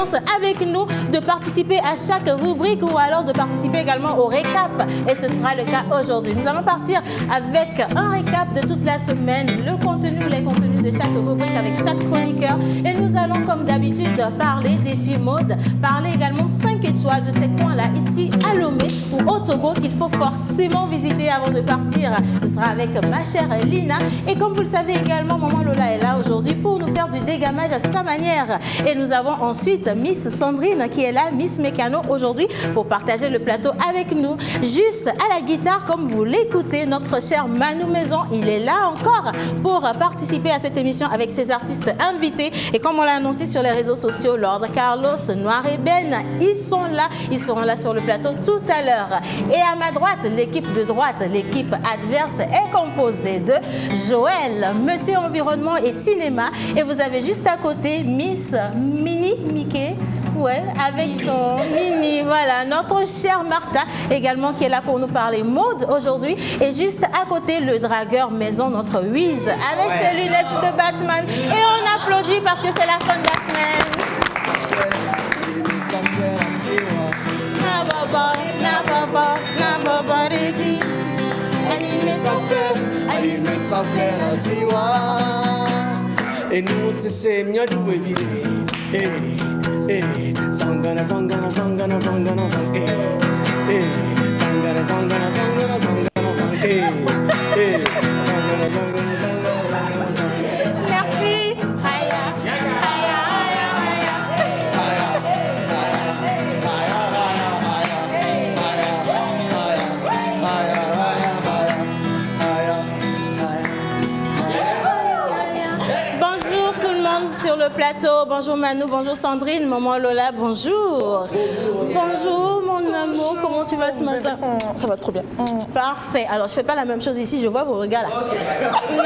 avec nous, de participer à chaque rubrique ou alors de participer également au récap. Et ce sera le cas aujourd'hui. Nous allons partir avec un récap de toute la semaine, le contenu, les contenus de chaque rubrique avec chaque chroniqueur. Et nous allons comme d'habitude parler des films mode, parler également 5 étoiles de ces coins-là ici à Lomé ou au Togo qu'il faut forcément visiter avant de partir. Ce sera avec ma chère Lina. Et comme vous le savez également, Maman Lola est là aujourd'hui pour nous faire du dégamage à sa manière. Et nous avons ensuite Miss Sandrine qui est là, Miss Mécano aujourd'hui pour partager le plateau avec nous. Juste à la guitare, comme vous l'écoutez, notre cher Manu Maison, il est là encore pour participer à cette émission avec ses artistes invités. Et comme on l'a annoncé sur les réseaux sociaux, Lord Carlos, Noir et Ben, ils seront là sur le plateau tout à l'heure. Et à ma droite, l'équipe de droite, l'équipe adverse est composée de Joël, Monsieur Environnement et Cinéma. Et vous avez juste à côté Miss Mini Mickey. Ouais, avec son mini, voilà, notre chère Martha également qui est là pour nous parler mode aujourd'hui. Et juste à côté, le dragueur maison, notre Wiz, avec ses lunettes de Batman. Et on applaudit parce que c'est la fin de la semaine. Et nous c'est mieux de vivre. Sangana, sangana, sangana, sangana, sangana, sangana, sangana, sangana, sangana, sangana, merci. Bonjour tout le monde sur le plateau. Bonjour Manu, bonjour Sandrine, Maman Lola, bonjour. Bonjour mon amour, comment tu vas ce matin? Ça va trop bien. Parfait. Alors je fais pas la même chose ici, je vois vos regards là. Non,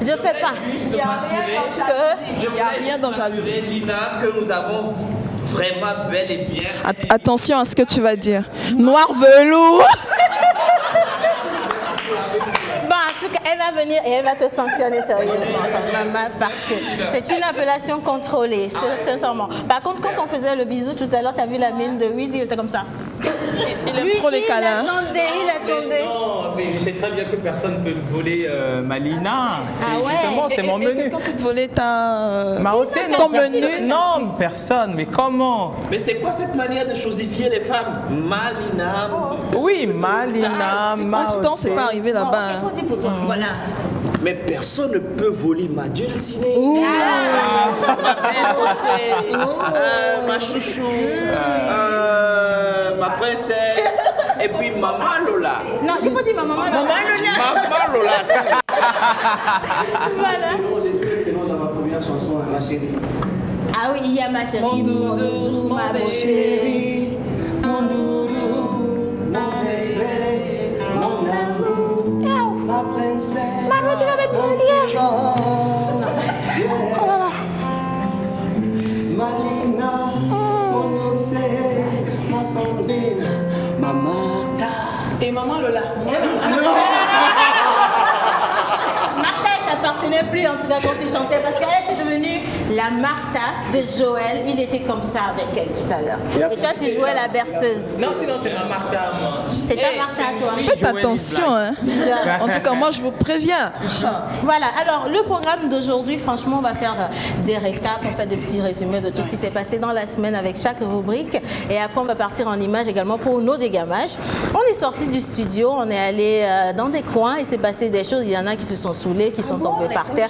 je fais pas. Il n'y a rien dans jalousie. Lina, que nous avons vraiment bel et bien. Attention à ce que tu vas dire. Noir velours. Bon, en tout cas, elle va venir et elle va te sanctionner sérieusement, maman, parce que c'est une appellation contrôlée, sincèrement. Par contre, quand on faisait le bisou tout à l'heure, tu as vu la mine de Wiz, il était comme ça. Il aime trop les câlins. Il attendait. Non, mais je sais très bien que personne ne peut me voler ma Lina. Ah ouais. C'est mon menu. Quelqu'un peut te voler ta... ton menu. Non, personne. Mais comment? Mais c'est quoi cette manière de chosifier les femmes? Malina. Oui, Malina, En tout temps, c'est pas arrivé là-bas. Il faut dire pour toi. Voilà. Mais personne ne peut voler ma dulcinée. Ma chouchou. Ma princesse. Et puis Maman Lola. Non, il faut dire maman Lola. Maman Lola. Voilà. Et non, dans ma première chanson, ma chérie. Ah oui, il y a ma chérie, Mon doudou, ma mon chérie. Mon doudou, mon bébé, mon amour, ma princesse. Maman, tu vas mettre mon ciel. Oh là là. Malina, mon Océ, ma Sandrine, ma Martha. Et maman Lola. Martha, elle t'appartenait plus en tout cas quand tu chantais parce qu'elle était devenue la Martha de Joël. Il était comme ça avec elle tout à l'heure. Et toi, tu jouais la berceuse. Non, sinon c'est ma Martha, moi. C'est ta Martha à toi. Faites attention, hein. En tout cas, moi, je vous préviens. Voilà, alors le programme d'aujourd'hui, franchement, on va faire des récaps, on fait des petits résumés de tout ce qui s'est passé dans la semaine avec chaque rubrique. Et après, on va partir en images également pour nos dégamages. On est sorti du studio, on est allé dans des coins, il s'est passé des choses. Il y en a qui se sont saoulés, qui sont tombés par terre.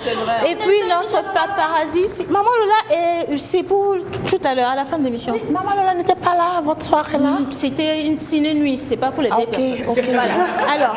Et puis notre paparazzi, Maman Lola, c'est pour tout à l'heure, à la fin de l'émission. Oui, Maman Lola n'était pas là, votre soirée là. C'était une ciné-nuit, c'est pas pour les vieilles personnes. Voilà. Alors,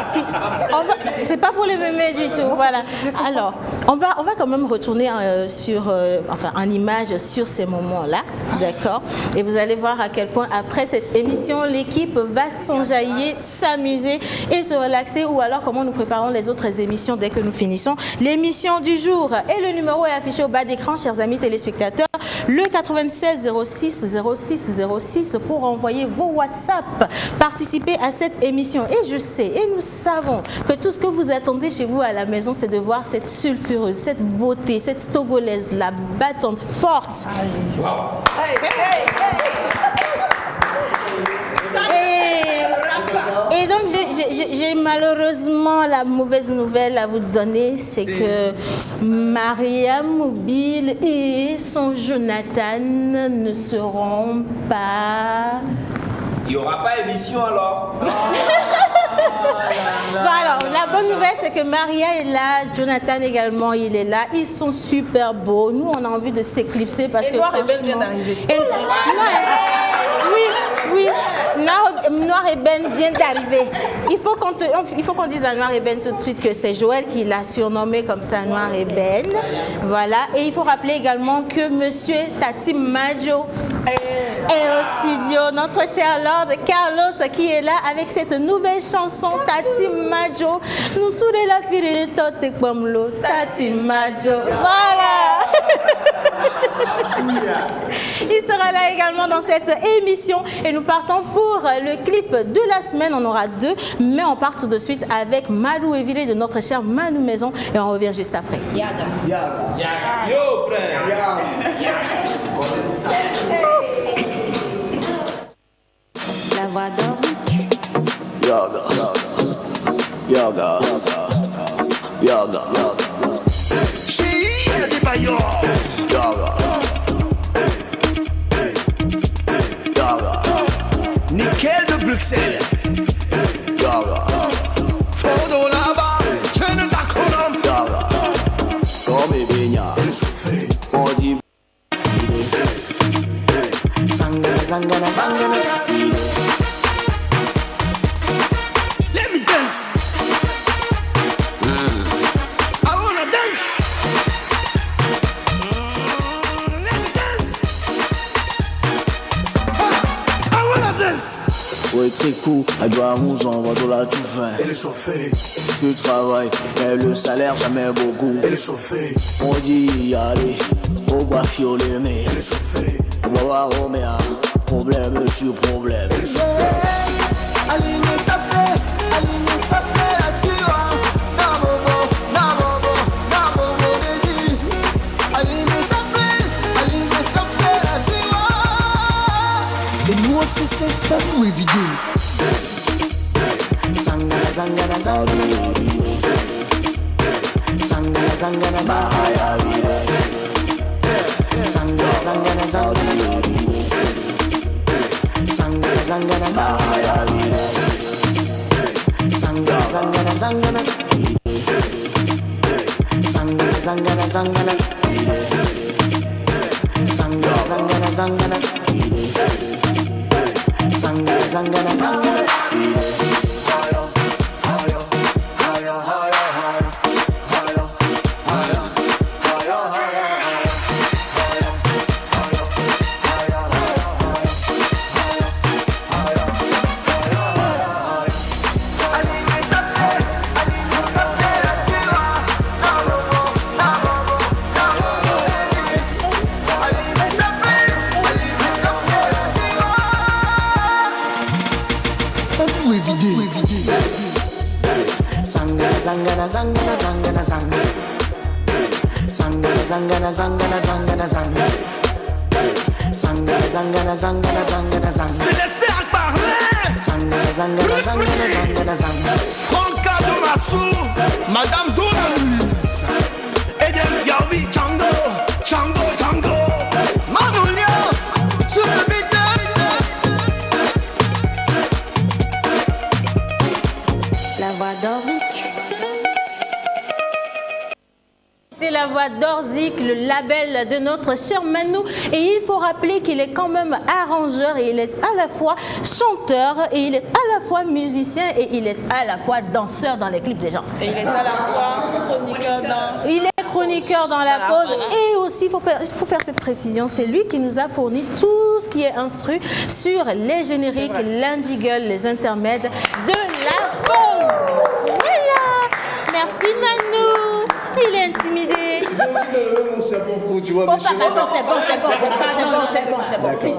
c'est pas pour les mémés du tout. Voilà. Alors, on va quand même retourner en image sur ces moments-là, d'accord. Et vous allez voir à quel point après cette émission, l'équipe va s'enjailler, s'amuser et se relaxer, ou alors comment nous préparons les autres émissions dès que nous finissons l'émission du jour. Et le numéro est affiché au bas d'écran, chers amis téléspectateurs, le 96 06 06 06 pour envoyer vos WhatsApp, participer à cette émission. Et je sais, et nous savons que tout tout ce que vous attendez chez vous à la maison, c'est de voir cette sulfureuse, cette beauté, cette Togolaise-là, battante, forte. Et donc, j'ai malheureusement la mauvaise nouvelle à vous donner, c'est que Maria Mobile et son Jonathan ne seront pas... Il n'y aura pas émission alors. Bon, alors, la bonne nouvelle, c'est que Maria est là, Jonathan également, il est là. Ils sont super beaux. Nous, on a envie de s'éclipser parce que... Noir et Ben vient d'arriver. Oui. Noir et Ben vient d'arriver. Il faut qu'on dise à Noir et Ben tout de suite que c'est Joël qui l'a surnommé comme ça, Noir et Ben. Voilà. Et il faut rappeler également que Monsieur Tati Majo est au studio. Notre cher Lord Carlos qui est là avec cette nouvelle chanson Tati Majo. Nous sourez la fille de Pomlo. Tati Majo. Voilà. Il sera là également dans cette émission et nous partons pour le clip de la semaine. On aura 2, mais on part tout de suite avec Malou Evile de notre cher Manu Maison et on revient juste après. Yo, frère. La voix d'Orzik. Yoga. Chérie, des bailleurs. Yoga. Nickel de Bruxelles. Yoga. Fodo là-bas, je ne t'accorde. Yoga. Comme Benya, on dit. Zangana. Let me dance. I wanna dance. Let me dance. I wanna dance. Ouais, très cool, elle doit nous envoyer de la du vin. Elle est chauffée. Du travail, mais le salaire jamais beaucoup. Elle est chauffée. On dit y aller, au bas fioler, mais Elle est chauffée. on va voir, on met un problème sur problème. Elle est chauffée. Aline s'appelle, assure. Nabobo, Desi. Aline s'appelle, assure. Et nous aussi c'est pas pour éviter. Zangana. Zangana. C'est laissé à parler. Franca de Massou, Madame Dona Louise. Eden Yavi, Django. Manoulia, sur le beat. La voix d'Orzik. C'était la voix d'Orzik, le label de notre cher Manu. Et il faut rappeler qu'il est quand même arrangeur et il est à la fois chanteur et il est à la fois musicien et il est à la fois danseur dans les clips des gens. Et il est à la fois chroniqueur dans... Il est chroniqueur dans la pause et aussi, il faut faire cette précision, c'est lui qui nous a fourni tout ce qui est instru sur les génériques, l'indigle, les intermèdes de la pause. Voilà. Merci Manu. Il est intimidé. Mon chapeau pro, tu vois. Oh, papa, non, c'est bon,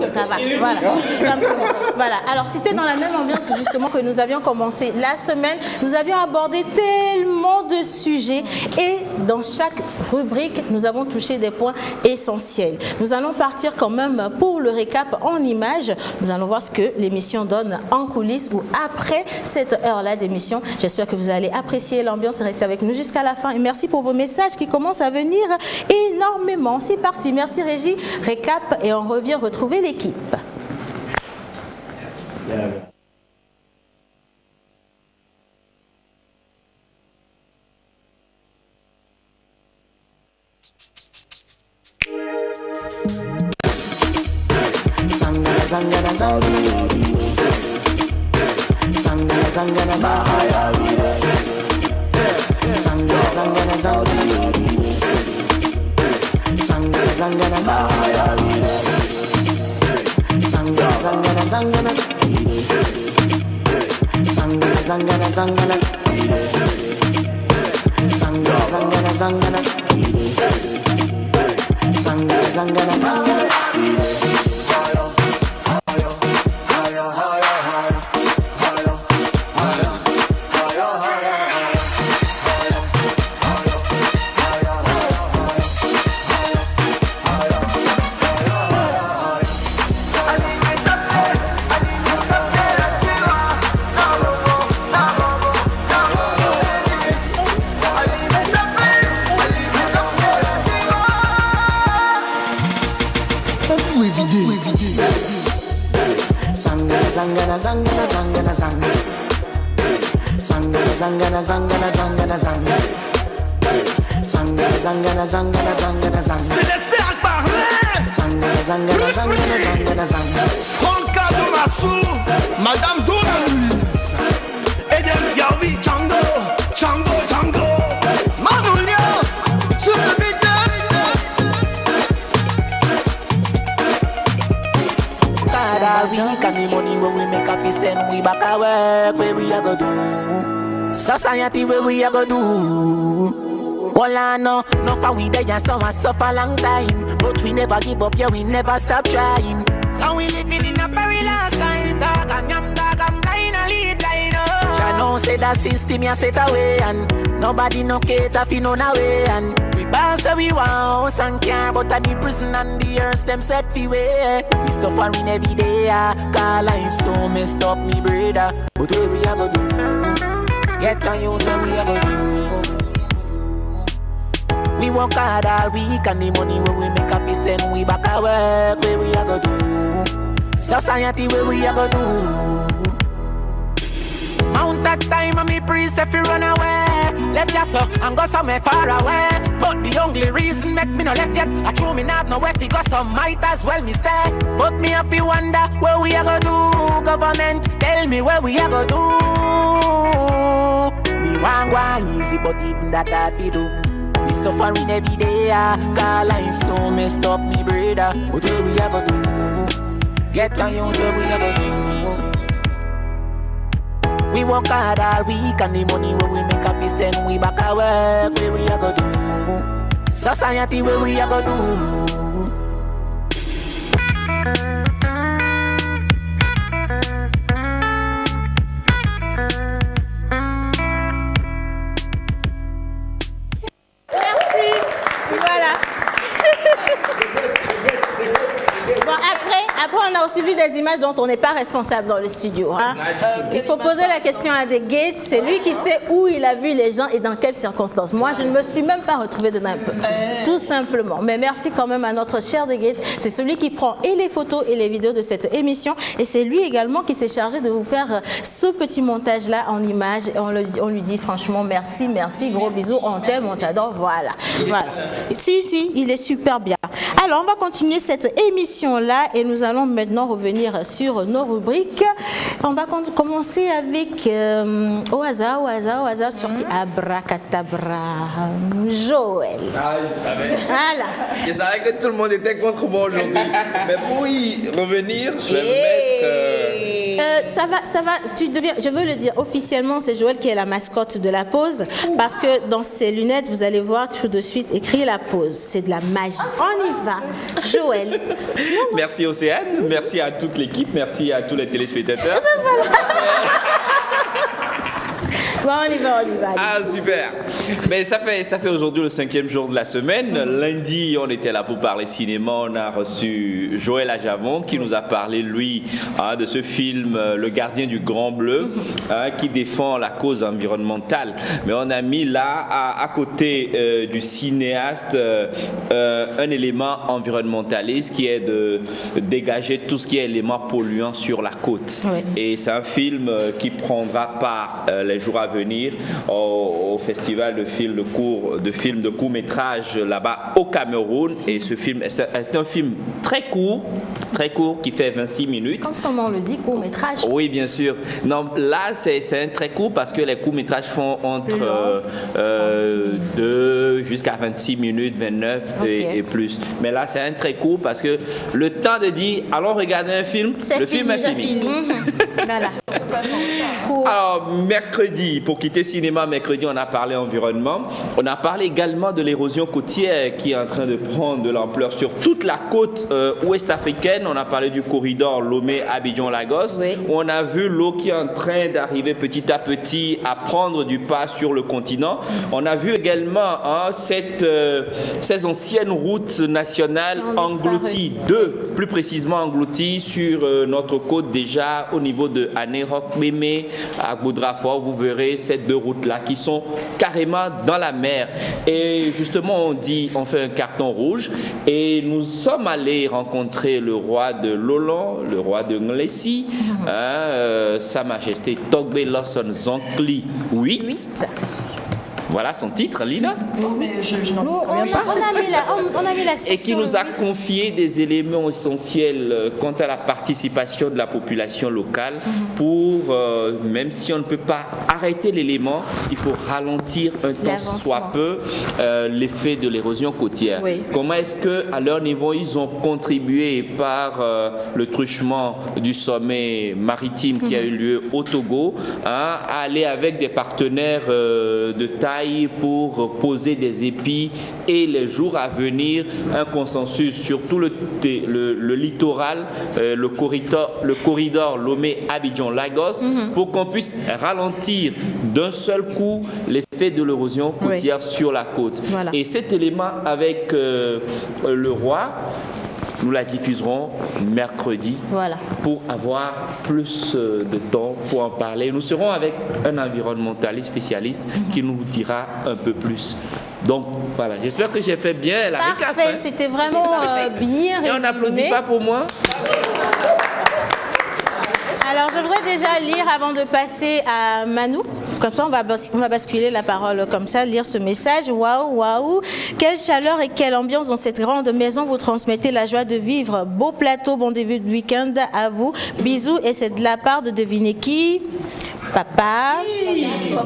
ça va. Voilà, tout simplement. Voilà. Alors, c'était dans la même ambiance justement que nous avions commencé la semaine. Nous avions abordé tellement de sujets et dans chaque rubrique, nous avons touché des points essentiels. Nous allons partir quand même pour le récap en images. Nous allons voir ce que l'émission donne en coulisses ou après cette heure-là d'émission. J'espère que vous allez apprécier l'ambiance et rester avec nous jusqu'à la fin. Et merci pour vos messages qui commencent à venir énormément. C'est parti. Merci Régie. Récap et on revient retrouver l'équipe. C'est les cercles parlés. Franca Domassou, Madame Dona Louise, Eden Yaoui, Django, Manoulia, sur le beat. Week and the money where we make up is and we back our work where we are go do society where we are go do. All I know, no for we there and some suffer long time, but we never give up, yeah we never stop trying. Now we living in a perilous time, dark and blind a lead line. I know say that system ya set away and nobody no cater fi none away and we bounce say we want house and car, but at the prison and the earth them set fi way. We suffering every day, cause life so messed up, me brother. But where we a go do? Get on you where we a go do? We work hard all week and the money where we make up is send we back our work where we a go do? Society where we a go do? Mount that time and me priest if you run away. Left ya so and go somewhere far away. But the only reason make me no left yet, I true me not know where fi go, so might as well me stay. But me have to wonder where we a go do. Government tell me where we a go do. Me want go easy but even that hard fi do. We suffering every day, cause life so messed up, me brother. But where we a go do? Get on you where we a go do? We work hard all week and the money where we make up is send we back our work where we a go do. Society where we a go do. Après, on a aussi vu des images dont on n'est pas responsable dans le studio. Hein. Il faut poser la question à des Gates. C'est lui qui sait où il a vu les gens et dans quelles circonstances. Moi, je ne me suis même pas retrouvée dedans un peu. Tout simplement. Mais merci quand même à notre cher des Gates. C'est celui qui prend et les photos et les vidéos de cette émission. Et c'est lui également qui s'est chargé de vous faire ce petit montage-là en images. Et on lui dit franchement merci, gros bisous, on t'aime, on t'adore. Voilà. Si, il est super bien. Alors, on va continuer cette émission-là et nous allons maintenant revenir sur nos rubriques. On va commencer avec au hasard sur qui Abracadabra. Joël. Ah, je savais. Voilà. Je savais que tout le monde était contre moi aujourd'hui. Mais pour y revenir, je vais me mettre Ça va. Je veux le dire officiellement, c'est Joël qui est la mascotte de la pause, parce que dans ses lunettes, vous allez voir tout de suite écrit la pause. C'est de la magie. On y va, Joël. Merci Océane, merci à toute l'équipe, merci à tous les téléspectateurs. Bon, on y va. Ah, super. Mais ça fait aujourd'hui le 5e jour de la semaine. Lundi, on était là pour parler cinéma. On a reçu Joël Ajavon qui nous a parlé, lui, de ce film Le Gardien du Grand Bleu, qui défend la cause environnementale. Mais on a mis là, à côté du cinéaste, un élément environnementaliste qui est de dégager tout ce qui est élément polluant sur la côte. Oui. Et c'est un film qui prendra part les jours à venir au festival de films de court-métrage là-bas au Cameroun. Et ce film est un film très court qui fait 26 minutes. Comme son nom le dit, court-métrage. Oui, bien sûr. Non, là, c'est un très court parce que les courts-métrages font entre 2 jusqu'à 26 minutes, 29 et plus. Mais là, c'est un très court parce que le temps de dire allons regarder un film, le film est fini. Voilà. Alors, mercredi, pour quitter cinéma, mercredi, on a parlé environnement. On a parlé également de l'érosion côtière qui est en train de prendre de l'ampleur sur toute la côte ouest africaine. On a parlé du corridor Lomé-Abidjan-Lagos. Oui. On a vu l'eau qui est en train d'arriver petit à petit à prendre du pas sur le continent. On a vu également ces anciennes routes nationales englouties, plus précisément englouties sur notre côte déjà au niveau de Anerok, Mémé, à Boudrafort. Vous verrez ces 2 routes-là qui sont carrément dans la mer. Et justement, on fait un carton rouge et nous sommes allés rencontrer le roi de Lolland, le roi de Nglessi, Sa Majesté Togbe Lawson Zankli 8. Voilà son titre, Lina. Non, mais je n'en souviens pas. On a mis l'accent. Et qui nous a confié des éléments essentiels quant à la participation de la population locale pour, même si on ne peut pas arrêter l'élément, il faut ralentir un temps soit peu l'effet de l'érosion côtière. Oui. Comment est-ce qu'à leur niveau, ils ont contribué par le truchement du sommet maritime qui a eu lieu au Togo, à aller avec des partenaires de taille pour poser des épis et les jours à venir, un consensus sur tout le littoral, le corridor Lomé-Abidjan-Lagos, pour qu'on puisse ralentir d'un seul coup l'effet de l'érosion côtière sur la côte. Voilà. Et cet élément avec le roi, nous la diffuserons mercredi pour avoir plus de temps pour en parler. Nous serons avec un environnementaliste spécialiste qui nous dira un peu plus. Donc voilà, j'espère que j'ai fait bien la récap. Parfait, c'était vraiment bien résumé. Et on n'applaudit pas pour moi. Alors, je voudrais déjà lire avant de passer à Manu. Comme ça, on va basculer la parole comme ça, lire ce message. Waouh, waouh. Quelle chaleur et quelle ambiance dans cette grande maison. Vous transmettez la joie de vivre. Beau plateau, bon début de week-end à vous. Bisous. Et c'est de la part de devinez qui ? Papa Yves.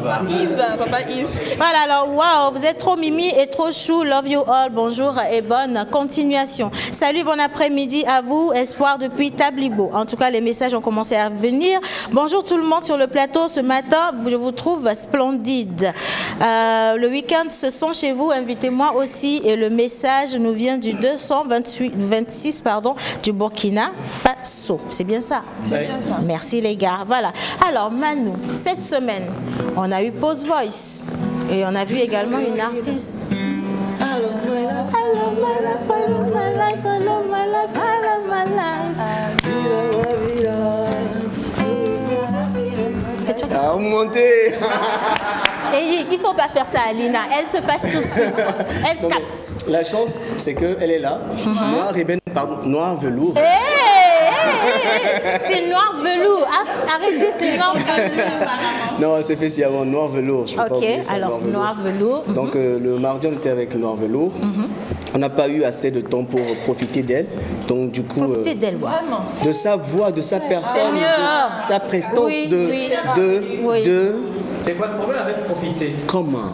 Voilà, alors, waouh, vous êtes trop mimi et trop chou. Love you all. Bonjour et bonne continuation. Salut, bon après-midi à vous. Espoir depuis Tablibo. En tout cas, les messages ont commencé à venir. Bonjour tout le monde sur le plateau. Ce matin, je vous trouve splendide. Le week-end se sent chez vous. Invitez-moi aussi. Et le message nous vient du 226 du Burkina Faso. C'est bien ça? C'est bien ça. Merci les gars. Voilà. Alors, Manu, cette semaine, on a eu Pose Voice et on a vu également une artiste. Et il ne faut pas faire ça à Lina, elle se fâche tout de suite, elle capte. La chance, c'est qu'elle est là, noir velours. C'est noir velours, arrêtez, c'est noir velours. Non, c'est fait avant noir velours. Ok, alors noir velours. Donc le mardi, on était avec le noir velours. On n'a pas eu assez de temps pour profiter d'elle. Donc du coup, profiter d'elle, vraiment. De sa voix, de sa personne, de sa prestance, C'est quoi le problème avec profiter? Comment?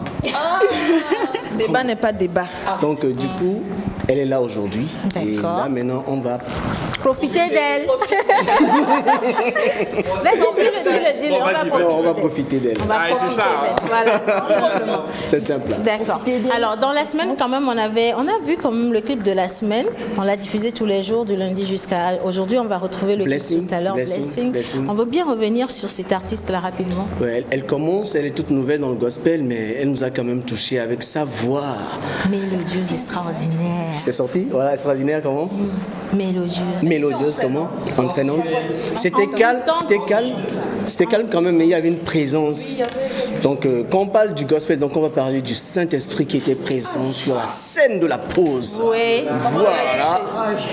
Débat n'est pas débat. Donc du coup, elle est là aujourd'hui. Et là maintenant, on va Profitez d'elle. Mais non, dis-le. On va profiter d'elle. C'est ça. Voilà, c'est simple. D'accord. Alors, dans la semaine, quand même, on a vu quand même le clip de la semaine. On l'a diffusé tous les jours, du lundi jusqu'à aujourd'hui. On va retrouver le clip tout à l'heure, Blessing. On veut bien revenir sur cet artiste-là rapidement. Ouais, elle commence, elle est toute nouvelle dans le gospel, mais elle nous a quand même touché avec sa voix. Mélodieuse, extraordinaire. C'est sorti? Voilà, extraordinaire comment? Mélodieuse comment? Entraînante. C'était calme quand même, mais il y avait une présence. Donc quand on parle du gospel, donc on va parler du Saint-Esprit qui était présent sur la scène de la pause. Oui. Voilà.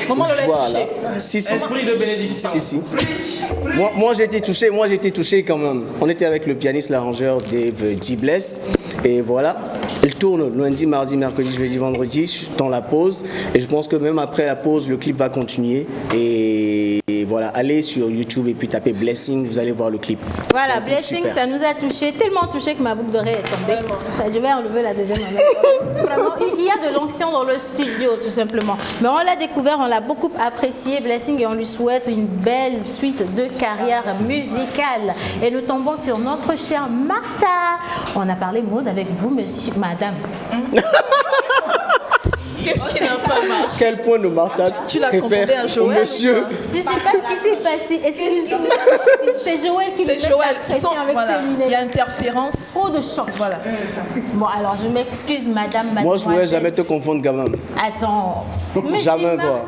Maman le l'a touché. Si. Esprit de bénédiction. Si. Moi j'ai été touché quand même. On était avec le pianiste, l'arrangeur Dave G. Bless. Et voilà, elle tourne lundi, mardi, mercredi, jeudi, vendredi dans la pause. Et je pense que même après la pause, le clip va continuer. Et voilà, allez sur YouTube et puis tapez Blessing, vous allez voir le clip. Voilà, Blessing, ça nous a touché, tellement touché que ma boucle d'oreille est tombée. Je vais enlever la deuxième. Vraiment, il y a de l'onction dans le studio, tout simplement. Mais on l'a découvert, on l'a beaucoup apprécié, Blessing, et on lui souhaite une belle suite de carrière musicale. Et nous tombons sur notre chère Martha. On a parlé mode avec vous, monsieur, madame. Qu'est-ce qui n'a pas marché? Quel point de Martha tu l'as confondu à Joël? Monsieur. Je ne sais pas ce qui s'est passé. Excusez-moi. C'est Joël qui C'est Joël. Voilà. Il y a interférence. Trop de choc. Voilà, c'est ça. Bon, alors je m'excuse, madame. Moi, je ne pourrais jamais te confondre quand même. Attends. Jamais quoi.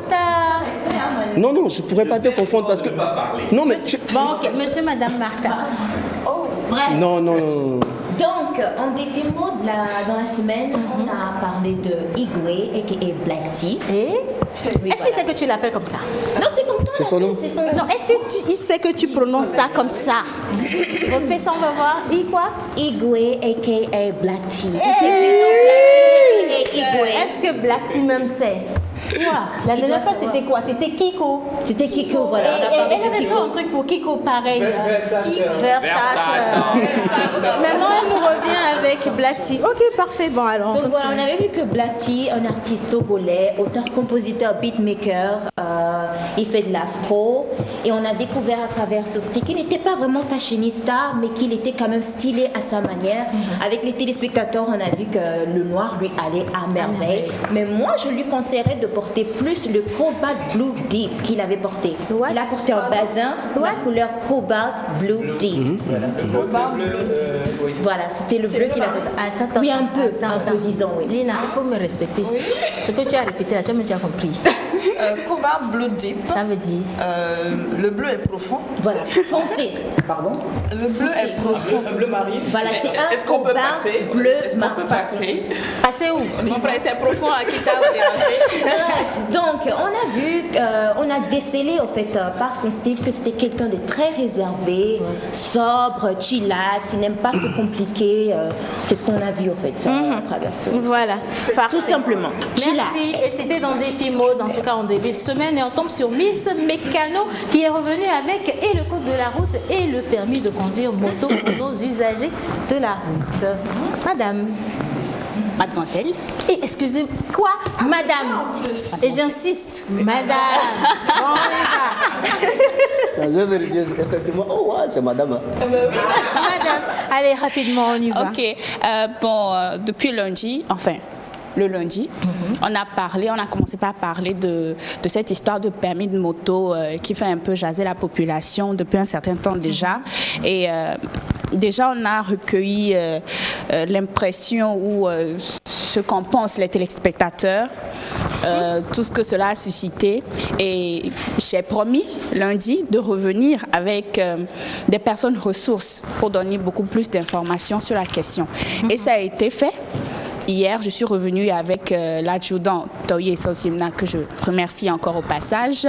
Non, je ne pourrais pas te confondre parce que. Non, mais. Bon, ok. Monsieur, madame Martha. Oh, bref. Non. Donc, en défi mode, dans la semaine, on a parlé de Igwe, a.k.a. Black Tea. Est-ce qu'il sait que tu l'appelles comme ça? Non, c'est comme ça. C'est son nom. Non, est-ce qu'il sait que tu prononces ça comme ça? Refais ça, on va voir. Igwe, a.k.a. Black Tea. Est-ce que Black Tea même sait? La dernière fois, c'était quoi? C'était Kiko. C'était Kiko, voilà. Elle avait fait un truc pour Kiko pareil. Versace. Maintenant, elle nous revient avec Black Tea. Ok, parfait. Bon, alors. Donc voilà, on avait vu que Black Tea, un artiste togolais, auteur, compositeur, beatmaker, il fait de l'afro. Et on a découvert à travers ce style qu'il n'était pas vraiment fashionista, mais qu'il était quand même stylé à sa manière. Avec les téléspectateurs, on a vu que le noir lui allait à merveille. Mais moi, je lui conseillerais de porter plus le Cobalt Blue Deep qu'il avait porté. Il a porté un bazin, la couleur Cobalt Blue Deep. Cobalt Blue Deep. Voilà, c'était le bleu qu'il avait. Attends, oui, un peu, disons, oui. Lina, il faut me respecter. Oui. Ce que tu as répété là, tu as compris. Cobalt Blue Deep. Ça veut dire le bleu est profond. Voilà, foncé. Pardon? Le bleu est profond. Le bleu marine. Voilà, c'est un Est-ce qu'on peut passer? Bleu Est-ce qu'on peut passer? Passer où? Mon frère, c'est profond à qui t'a dérangé. Donc, on a vu, on a décelé en fait par son style que c'était quelqu'un de très réservé, sobre, chillax, il n'aime pas se compliquer. C'est ce qu'on a vu en fait à travers ça. Voilà, tout simplement. Merci. Et c'était dans Défi Mode, en tout cas en début de semaine, et on tombe sur Miss Mécano qui est revenue avec et le code de la route et le permis de conduire moto pour nos usagers de la route. Madame. Mademoiselle. Et excusez-moi, quoi? Madame. Et j'insiste, madame. Je vérifie effectivement. Oh, ouais, c'est madame. Madame. Allez, rapidement, on y va. Ok. Depuis lundi, le lundi, on a commencé par parler de cette histoire de permis de moto qui fait un peu jaser la population depuis un certain temps déjà. Et déjà, on a recueilli l'impression ou ce qu'en pensent les téléspectateurs, tout ce que cela a suscité. Et j'ai promis lundi de revenir avec des personnes ressources pour donner beaucoup plus d'informations sur la question. Et ça a été fait. Hier, je suis revenue avec l'adjudant Toye Sosimna, que je remercie encore au passage,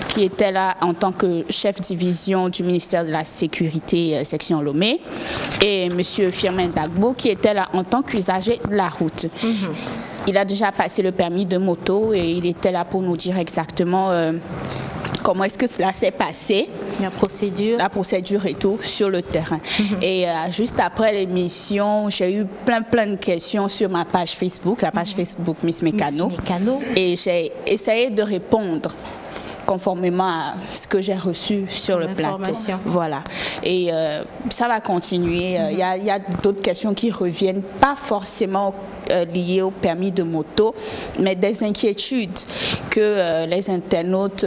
qui était là en tant que chef division du ministère de la Sécurité section Lomé, et M. Firmin Dagbo, qui était là en tant qu'usager de la route. Il a déjà passé le permis de moto et il était là pour nous dire exactement comment est-ce que cela s'est passé. La procédure et tout sur le terrain. Et juste après l'émission, j'ai eu plein de questions sur ma page Facebook, la page Facebook Miss Mécano. Et j'ai essayé de répondre conformément à ce que j'ai reçu sur le plateau. Voilà. Et ça va continuer. Il y a d'autres questions qui reviennent, pas forcément liées au permis de moto, mais des inquiétudes que les internautes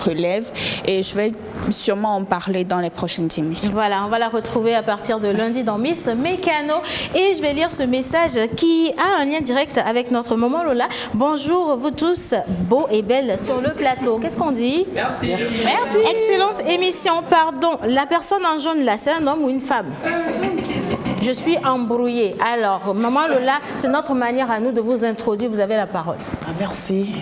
relèvent. Et je vais sûrement en parler dans les prochaines émissions. Voilà, on va la retrouver à partir de lundi dans Miss Mécano. Et je vais lire ce message qui a un lien direct avec notre maman Lola. Bonjour vous tous, beaux et belles sur le plateau. Qu'est-ce qu'on dit? Merci. Merci. Excellente émission. Pardon, la personne en jaune là, c'est un homme ou une femme? Je suis embrouillée. Alors, maman Lola, c'est notre manière à nous de vous introduire. Vous avez la parole. Merci.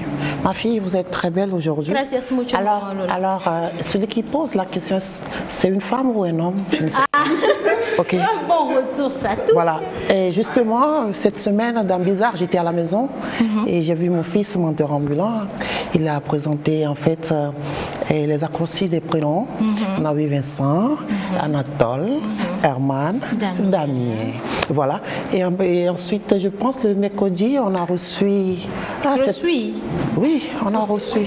Ma fille, vous êtes très belle aujourd'hui. Gracias mucho. Alors, celui qui pose la question, c'est une femme ou un homme? Je ne sais pas. Okay. C'est un bon retour, ça. Voilà. Et justement, cette semaine, dans Bizarre, j'étais à la maison et j'ai vu mon fils, monteur ambulant. Il a présenté, en fait, les acrostiches des prénoms. On a vu Vincent, Anatole, Herman, Damien. Voilà. Et ensuite, je pense, le mercredi, on a reçu... Oui, on a reçu...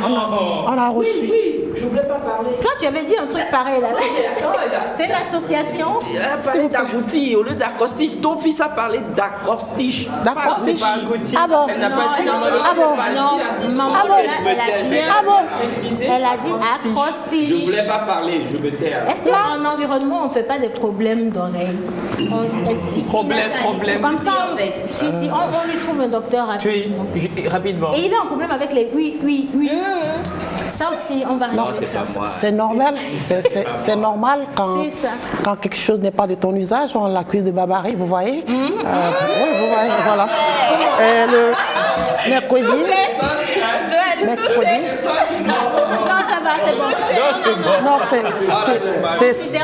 On a reçu... Oui, je voulais pas parler. Toi, tu avais dit un truc pareil là. C'est une association. Elle a parlé d'agouti au lieu d'acrostiche. Ton fils a parlé d'acrostiche. D'acrostiche. C'est pas agouti. Ah bon? Elle n'a pas dit Maman, elle a dit acrostiche. Je voulais pas parler, je me taire. Est-ce qu'en environnement, on ne fait pas des problèmes d'oreilles? Problème. Comme ça, on lui trouve un docteur rapidement. Et il a un problème avec les oui. Ça aussi, on va régler ça. C'est normal. C'est normal quand quelque chose n'est pas de ton usage, on l'accuse de barbarie, vous voyez? Oui, vous voyez, voilà. Le mercredi. Non, ça va, c'est bon. Non,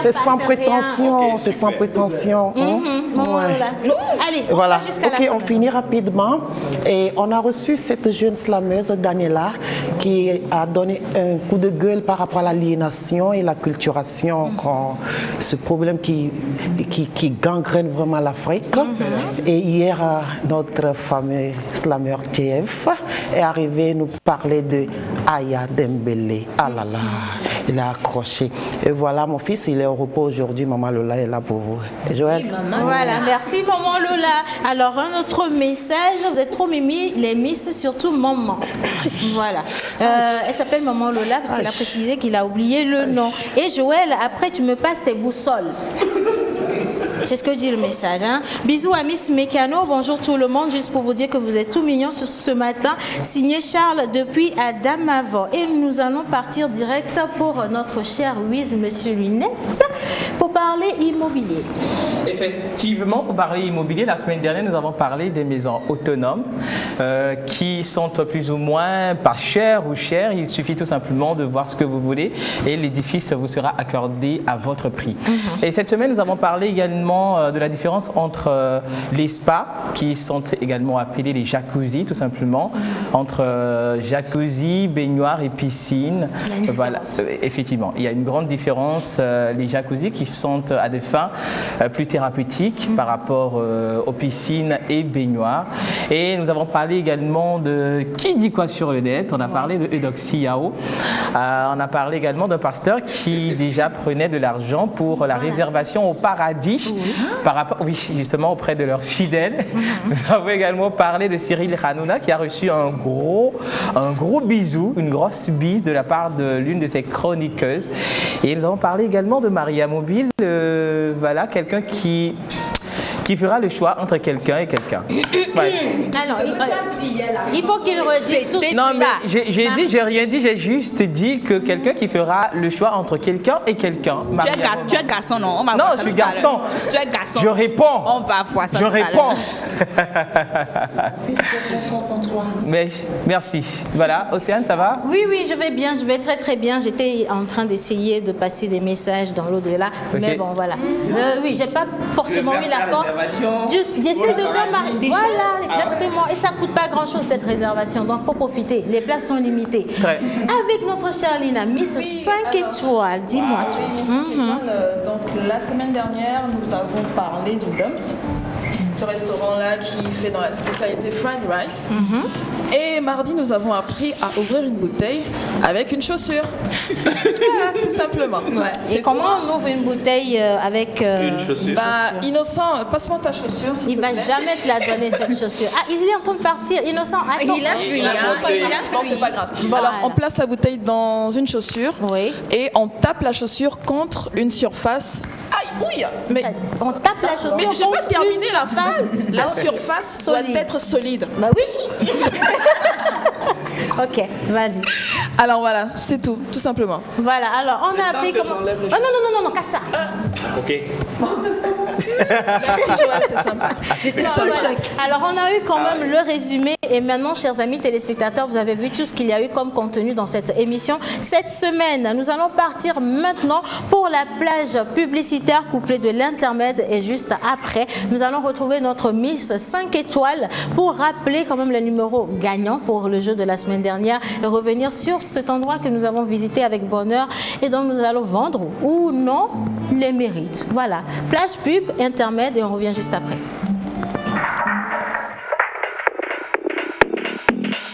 c'est sans prétention. C'est sans prétention. Allez, voilà. Jusqu'à la fin. On finit rapidement. Et on a reçu cette jeune slameuse, Daniela, qui a donné un coup de gueule par rapport à l'aliénation et la culturation, ce problème qui gangrène vraiment l'Afrique. Et hier, notre fameux slameur TF est arrivé nous parler de Aya Dembélé. Ah là là, il a accroché. Et voilà, mon fils, il est au repos aujourd'hui. Maman Lola est là pour vous. Joël? Voilà, merci maman Lola. Alors, un autre message, vous êtes trop mimi, les miss, surtout maman. Voilà. Elle s'appelle maman Lola parce qu'elle a précisé qu'il a oublié le nom. Et Joël, après, tu me passes tes boussoles. C'est ce que dit le message. Bisous à Miss Mécano. Bonjour tout le monde. Juste pour vous dire que vous êtes tout mignons ce matin. Signé Charles depuis Adamavo. Et nous allons partir direct pour notre cher Louise, Monsieur Lunette, pour parler immobilier. Effectivement, pour parler immobilier, la semaine dernière, nous avons parlé des maisons autonomes qui sont plus ou moins pas chères ou chères. Il suffit tout simplement de voir ce que vous voulez et l'édifice vous sera accordé à votre prix. Et cette semaine, nous avons parlé également de la différence entre les spas, qui sont également appelés les jacuzzi, tout simplement, entre jacuzzi, baignoire et piscine. Voilà, effectivement, il y a une grande différence. Les jacuzzi qui sont à des fins plus thérapeutiques par rapport aux piscines et baignoires. Et nous avons parlé également de qui dit quoi sur le net. On a parlé de Eudoxie Yao. On a parlé également d'un pasteur qui déjà prenait de l'argent pour la réservation au paradis par rapport, justement auprès de leurs fidèles. Nous avons également parlé de Cyril Hanouna qui a reçu un gros bisou, une grosse bise de la part de l'une de ses chroniqueuses. Et nous avons parlé également de Maria Mobile, voilà, quelqu'un qui fera le choix entre quelqu'un et quelqu'un. Alors, il faut qu'il redise tout ça. Non, mais j'ai rien dit, j'ai juste dit que quelqu'un qui fera le choix entre quelqu'un et quelqu'un. Tu es garçon, non? Non, je suis garçon. Tu es garçon. Je réponds. On va voir ça. Je réponds. Mais merci. Voilà, Océane, ça va? Oui, je vais bien, je vais très très bien. J'étais en train d'essayer de passer des messages dans l'au-delà, mais bon, voilà. Oui, j'ai pas forcément eu la force. J'essaie de faire ma... Voilà, exactement. Et ça ne coûte pas grand-chose cette réservation, donc il faut profiter. Les places sont limitées. Avec notre chère Lina, Miss 5 étoiles, dis-moi tout. Donc la semaine dernière, nous avons parlé du DUMS. ce restaurant-là qui fait dans la spécialité fried rice. Et mardi, nous avons appris à ouvrir une bouteille avec une chaussure. Voilà, tout simplement. Et comment on ouvre une bouteille avec une chaussure? Innocent, passe-moi ta chaussure. Il va jamais te la donner cette chaussure. Ah, il est en train de partir. Innocent, attends. Il a fui. Non, c'est pas grave. Alors, on place la bouteille dans une chaussure et on tape la chaussure contre une surface. Aïe, ouille. Mais on tape la chaussure. Mais j'ai pas terminé la phrase. La Ok. surface Solide. doit être solide. Bah oui. Ok, vas-y. Alors voilà, c'est tout simplement. Voilà, alors on a appris comment. Oh non, cache ça. Ok. Merci Joël, c'est sympa. Alors on a eu quand même le résumé et maintenant, chers amis téléspectateurs, vous avez vu tout ce qu'il y a eu comme contenu dans cette émission. Cette semaine, nous allons partir maintenant pour la plage publicitaire couplée de l'intermède et juste après, nous allons retrouver notre Miss 5 étoiles pour rappeler quand même le numéro gagnant pour le jeu de la semaine dernière et revenir sur cet endroit que nous avons visité avec bonheur et dont nous allons vendre ou non les mérites. Voilà, plage pub, intermède et on revient juste après.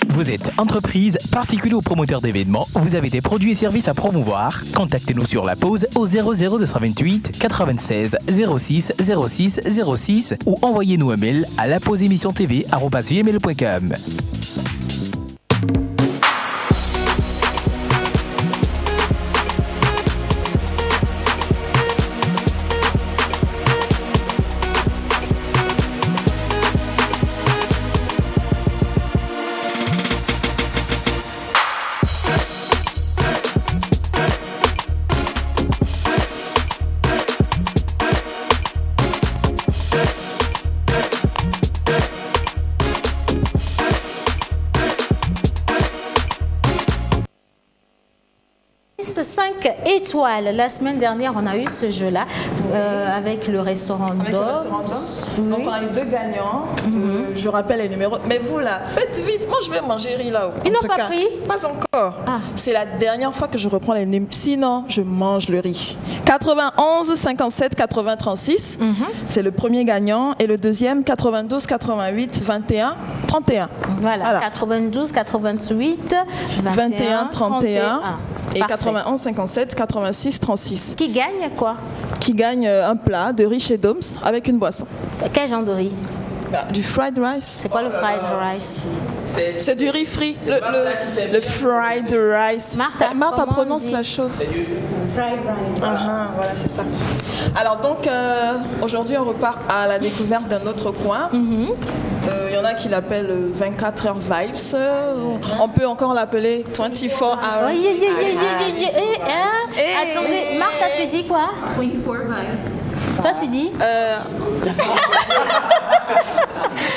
Vous êtes entreprise, particulier ou promoteur d'événements, vous avez des produits et services à promouvoir. Contactez-nous sur la pause au 00228 96 06 06 06 ou envoyez-nous un mail à lapauseémissiontv@gmail.com. Miss 5 étoiles. La semaine dernière, on a eu ce jeu-là avec le restaurant d'Or. Donc on a eu 2 gagnants. Je rappelle les numéros. Mais vous là, faites vite. Moi je vais manger riz là-haut. Ils n'ont pas pris? Pas encore. C'est la dernière fois que je reprends les numéros. Sinon, je mange le riz. 91 57 80 36. C'est le premier gagnant. Et le deuxième, 92 88 21 31. Voilà. 92 88 21 31. Et Parfait. 91 57 86 36. Qui gagne quoi? Qui gagne un plat de riz chez Doms avec une boisson. Quel genre de riz? Du fried rice. C'est quoi le fried rice? C'est du riz frit. Le fried rice. Martha prononce la chose. Fried rice. Voilà, c'est ça. Alors donc, aujourd'hui, on repart à la découverte d'un autre coin. Il y en a qui l'appellent 24 heures vibes. On peut encore l'appeler 24 hours. Attendez, Martha, tu dis quoi? 24 vibes. Toi, tu dis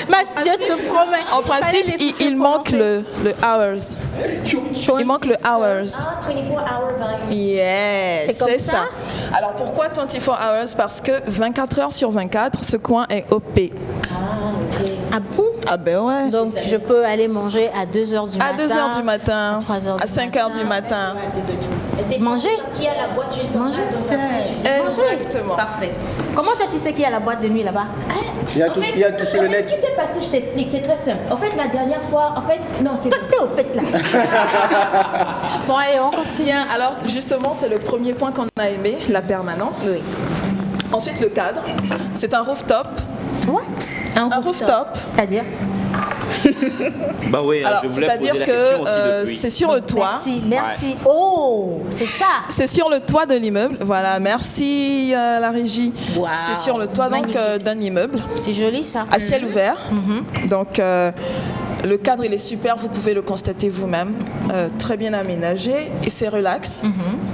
Mas, je te promets. En principe, il manque le hours. Il manque le hours. 24 hour vibes. Yes, C'est comme c'est ça? ça. Alors pourquoi 24 hours? Parce que 24 heures sur 24, ce coin est OP. Ah bon? Ah ben ouais. Donc je peux aller manger à 2h du matin. À 2h du matin, à 3h à 5h du matin. Manger? Parce qu'il y a la boîte juste Manger. Exactement. Parfait. Comment toi tu sais qu'il y a la boîte de nuit là-bas? Il y a tout sur le En fait, net. ce qui s'est passé, je t'explique, c'est très simple. En fait, la dernière fois, non, c'est Toi t'es au fait là. Bon allez, on continue. Bien, alors justement, c'est le premier point qu'on a aimé, la permanence. Oui. Ensuite, le cadre. C'est un rooftop. What? Un rooftop. C'est-à-dire? Bah oui, Alors, je voulais poser c'est-à-dire la question aussi que depuis. c'est sur le toit. Merci. Oh, c'est ça. C'est sur le toit de l'immeuble. Voilà, merci la régie. Wow. C'est sur le toit donc d'un immeuble. C'est joli ça. À ciel ouvert. Donc le cadre il est super, vous pouvez le constater vous-même. Très bien aménagé et c'est relax.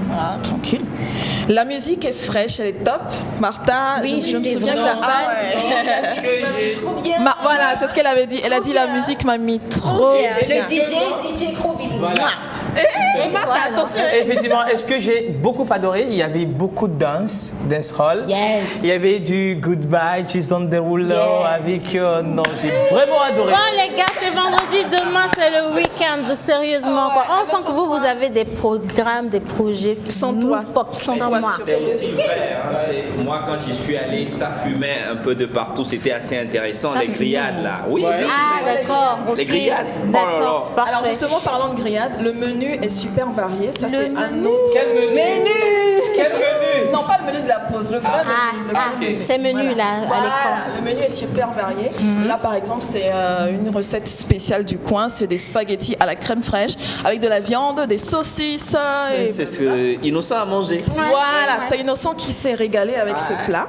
Voilà, tranquille. La musique est fraîche, elle est top. Martha, Oui, je me j'étais souviens que vraiment voilà, c'est ce qu'elle avait dit. Elle a dit la musique m'a mis trop bien. Le DJ trop vite. Voilà. Martha, attention. Effectivement, est-ce que j'ai beaucoup adoré? Il y avait beaucoup de dancehall. Yes. Il y avait du Goodbye, Just on the Ruler avec... non, j'ai vraiment adoré. Bon les gars, c'est vendredi, demain c'est le week-end, sérieusement. Quoi. On sent que vous avez des programmes, des projets. Sans toi. Sans moi. C'est aussi vrai. Hein. Moi, quand j'y suis allé, ça fumait un peu de partout. C'était assez intéressant, les grillades là. Oui, c'est d'accord. les grillades. D'accord. Alors justement, parlant de grillades, le menu est super varié. Ça, c'est un autre. Quel menu? Quel menu? Non, pas le menu de la pause, le vrai menu. Ces menus là à l'écran. Le menu est super varié. Là, par exemple, c'est une recette spéciale du coin. C'est des spaghettis à la crème fraîche avec de la viande, des saucisses. C'est ce que Innocent a mangé. Voilà, c'est Innocent qui s'est régalé avec ce plat.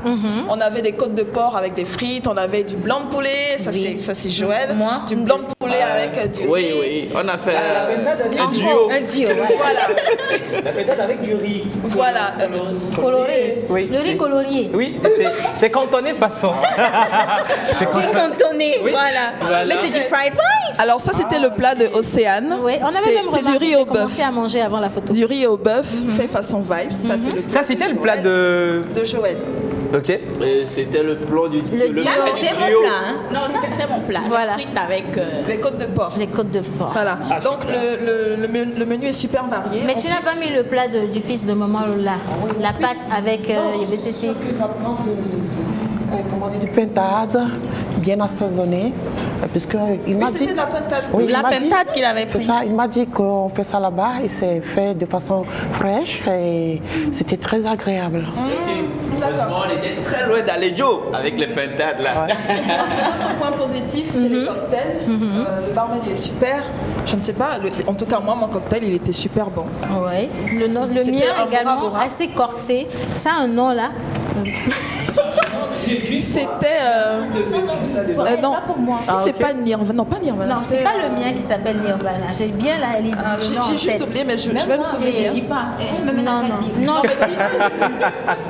On avait des côtes de porc avec des frites, on avait du blanc de poulet, ça c'est Joël. Du blanc de poulet avec du riz. Oui, on a fait un duo. Un duo, voilà. La pétade avec du riz. Voilà. Coloré. Oui, le riz colorié. Oui, c'est cantonné façon. C'est cantonné, voilà. Mais c'est du fried rice. Alors ça, c'était le plat de Océane. Oui, on avait même c'est du riz au bœuf. commencé à manger avant la photo. Du riz au bœuf fait façon vibes. Ça, c'était le plat de Joël. Ok. Et c'était le plan du C'était mon plat. Non, ça c'était mon plat. Voilà. Frites avec les côtes de porc. Les côtes de porc. Voilà. Donc le menu est super varié. Mais tu n'as pas mis le plat du fils de maman Lola. La pâte avec ceci. Comment dire, du pintade, bien assaisonné. Puisqu'il m'a dit. C'était de la pintade. Oui, la pintade qu'il avait pris. C'est ça, il m'a dit qu'on fait ça là-bas et c'est fait de façon fraîche et c'était très agréable. Heureusement, on était très loin d'aller Joe avec les pintades là. Autre point positif, c'est les cocktails. Le barman il est super. Je ne sais pas, en tout cas moi mon cocktail il était super bon. Oui. Le mien également assez corsé. Ça a un nom là. C'était non pour moi. Si c'est pas Nirvana, non pas Nirvana. Non, c'est pas le mien qui s'appelle Nirvana. J'ai bien la l'idée. J'ai juste oublié, mais je vais me souvenir. Non.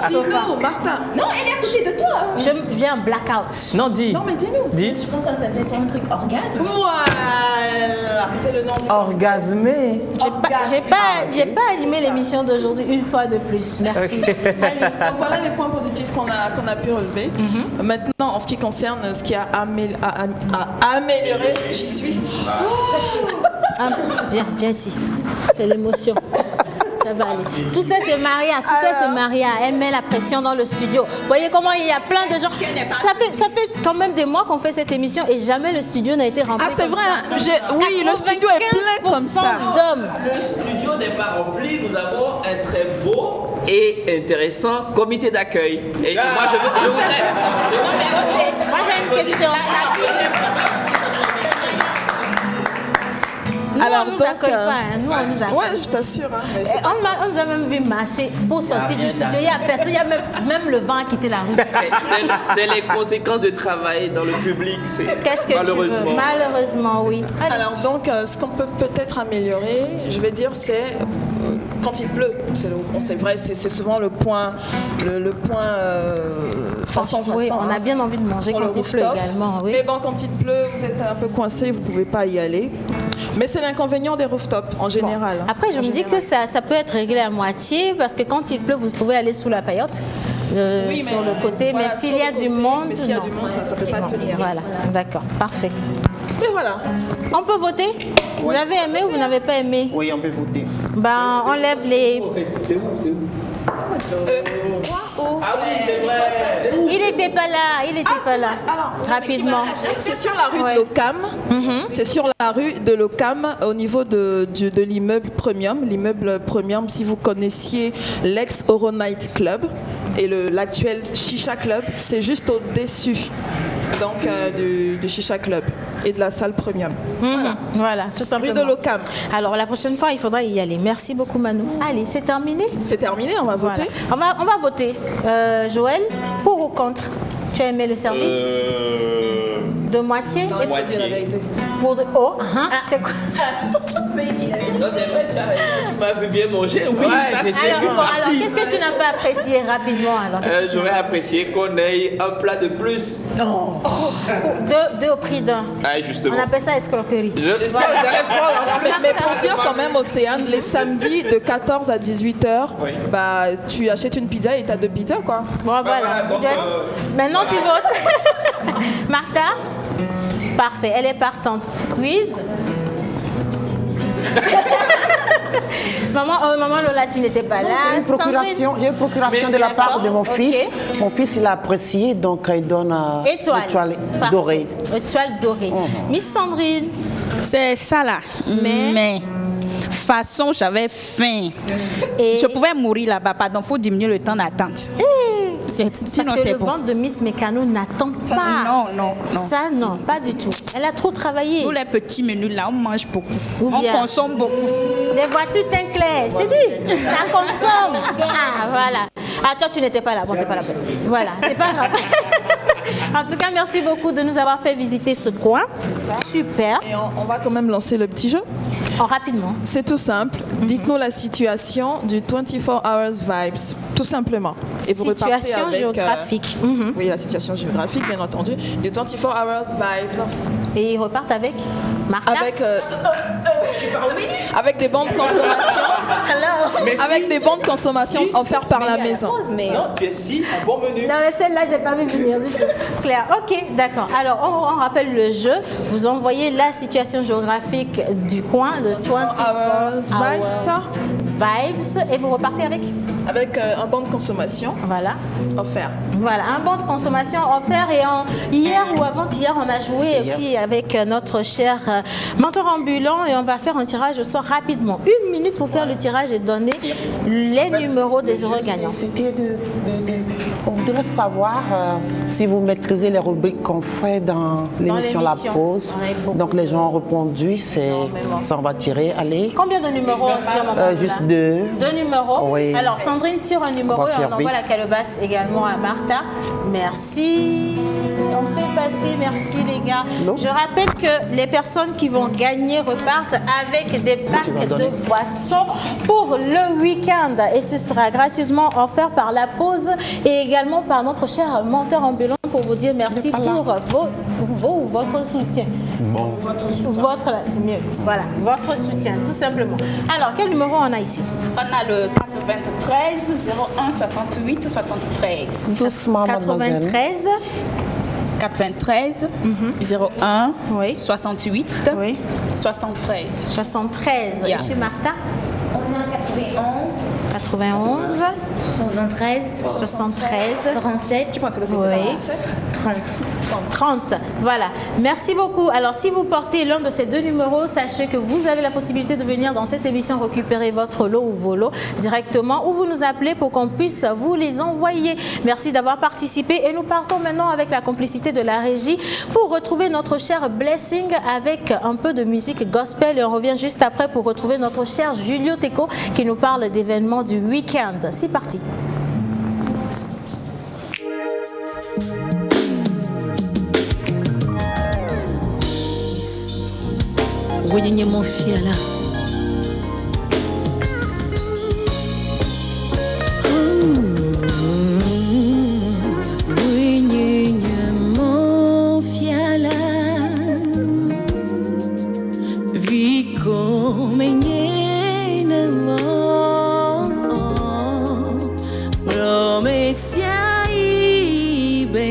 Dis-nous, Martha. Non, elle est à côté de toi. Je viens en blackout. Non, dis. Non, mais dis-nous. Dis. Je pense que ça c'était un truc orgasme. Voilà, c'était le nom du Orgasmé. J'ai pas animé l'émission d'aujourd'hui une fois de plus. Merci. Allez. Donc voilà les points positifs qu'on a pu relever. Maintenant, en ce qui concerne ce qui a amélioré, j'y suis. Viens ici. C'est l'émotion. Ça va aller. Tout ça, c'est Maria. Elle met la pression dans le studio. Vous voyez comment il y a plein de gens. Ça fait quand même des mois qu'on fait cette émission et jamais le studio n'a été rempli. Ah, c'est vrai. Oui, le studio est plein comme ça. D'hommes. Le studio n'est pas rempli. Nous avons un très beau et intéressant comité d'accueil. Et moi, je voudrais. Moi, j'ai une question. Nous, alors, on nous donc, accueille pas, nous on nous accueille. Ouais, je t'assure. On nous a même vu marcher pour sortir du studio. Il y a personne, il y a même le vent a quitté la route. C'est les conséquences de travailler dans le public. Qu'est-ce que malheureusement. Tu veux? Malheureusement, oui. Allez. Alors donc, ce qu'on peut peut-être améliorer, je vais dire, c'est quand il pleut. C'est vrai, c'est souvent le point. Oui, on a bien envie de manger quand il pleut également. Oui. Mais bon, quand il pleut, vous êtes un peu coincé, vous ne pouvez pas y aller. Mais c'est l'inconvénient des rooftops en général. Bon. Après, je me dis que ça peut être réglé à moitié parce que quand il pleut, vous pouvez aller sous la paillote. Sur le côté, voilà, mais s'il y a du monde, ça ne peut pas tenir. Voilà, d'accord, parfait. Et voilà. On peut voter? Vous avez aimé ou vous n'avez pas aimé? Oui, on peut voter. Ben, on lève les... C'est où? Ah oui, c'est vrai. Il n'était pas là, Alors, rapidement. C'est sur la rue de l'Ocam. C'est sur la rue de l'Ocam, au niveau de l'immeuble Premium. L'immeuble Premium, si vous connaissiez l'ex-Oro Night Club et l'actuel Chicha Club, c'est juste au-dessus donc du Chicha Club et de la salle Premium. Voilà, tout simplement. Rue de l'Ocam. Alors la prochaine fois, il faudra y aller. Merci beaucoup, Manu. Allez, c'est terminé? C'est terminé, on va voter. On va voter. Joël, pour ou contre? Tu as aimé le service? De moitié? Non, il faut dire la vérité. C'est quoi? Non, c'est vrai, tu m'as vu bien manger. Oui, ça c'était alors, parti. qu'est-ce que tu n'as pas apprécié rapidement alors? J'aurais apprécié qu'on ait un plat de plus. Non. Deux au prix d'un. Ah, justement. On appelle ça escroquerie. J'allais prendre. Mais pour dire quand même, Océane, les samedis de 14 à 18h, bah, tu achètes une pizza et t'as 2 pizzas, quoi. Bon, voilà. donc, maintenant, tu votes. Martha? Parfait, elle est partante. Louise? Maman Lola, tu n'étais pas là. J'ai une procuration de la part de mon fils. Mon fils, il a apprécié, donc il donne étoile dorée. Étoile dorée. Miss Sandrine? C'est ça là. Mais façon, j'avais faim. Et je pouvais mourir là-bas. Pardon, il faut diminuer le temps d'attente. Parce que le ventre de Miss Mécano n'attend pas. Non. Ça, non, pas du tout. Elle a trop travaillé. Tous les petits menus là, on mange beaucoup. On consomme beaucoup. Les voitures Tinclair, je te dis, ça consomme. Ah, voilà. Ah, toi, tu n'étais pas là. Bon, c'est pas la peine. Voilà, c'est pas grave. En tout cas, merci beaucoup de nous avoir fait visiter ce coin. Super. Et on va quand même lancer le petit jeu. Rapidement. C'est tout simple. Dites-nous la situation du 24 Hours Vibes, tout simplement. Et vous situation repartez avec, géographique. Oui, la situation géographique, bien entendu, du 24 Hours Vibes. Et ils repartent avec Martha. Avec des bons de consommation. Avec des bons de consommation offerts par la maison. Non, tu es si un bon menu. Non, mais celle-là, j'ai pas vu venir. Claire. Ok, d'accord. Alors, on rappelle le jeu. Vous envoyez la situation géographique du coin, le 24 Hours Vibes, et vous repartez avec un bon de consommation. Voilà. Offert. Voilà, un bon de consommation offert. Et hier ou avant-hier, on a joué aussi avec notre cher mentor ambulant et on va faire un tirage au sort rapidement. 1 minute pour faire le tirage et donner les numéros des heureux gagnants. On voudrait savoir si vous maîtrisez les rubriques qu'on fait dans l'émission La Pause. Donc les gens ont répondu, ça on va tirer. Allez. Combien de numéros aussi à moment Juste 2. 2 numéros. Oui. Alors Sandrine tire un numéro et on envoie la calebasse également à Martha. Merci. On fait passer, merci les gars. Je rappelle que les personnes qui vont gagner repartent avec des packs de boissons pour le week-end. Et ce sera gracieusement offert par La Pause et également par notre cher menteur ambulant pour vous dire merci pour votre soutien. Votre là, c'est mieux. Voilà, votre soutien, tout simplement. Alors, quel numéro on a ici? On a le 93 01 68 73. Doucement, 93 93 01 68 73. 73. Yeah. Chez Martha? On a 91 73 73 47. Tu penses que c'était 47 30. Voilà. Merci beaucoup. Alors, si vous portez l'un de ces deux numéros, sachez que vous avez la possibilité de venir dans cette émission récupérer votre lot ou vos lots directement ou vous nous appelez pour qu'on puisse vous les envoyer. Merci d'avoir participé et nous partons maintenant avec la complicité de la régie pour retrouver notre cher Blessing avec un peu de musique gospel et on revient juste après pour retrouver notre cher Julio Teco qui nous parle d'événements du week-end. C'est parti. Wenye mofiala wenye mofiala viko menyene mo promesia ibe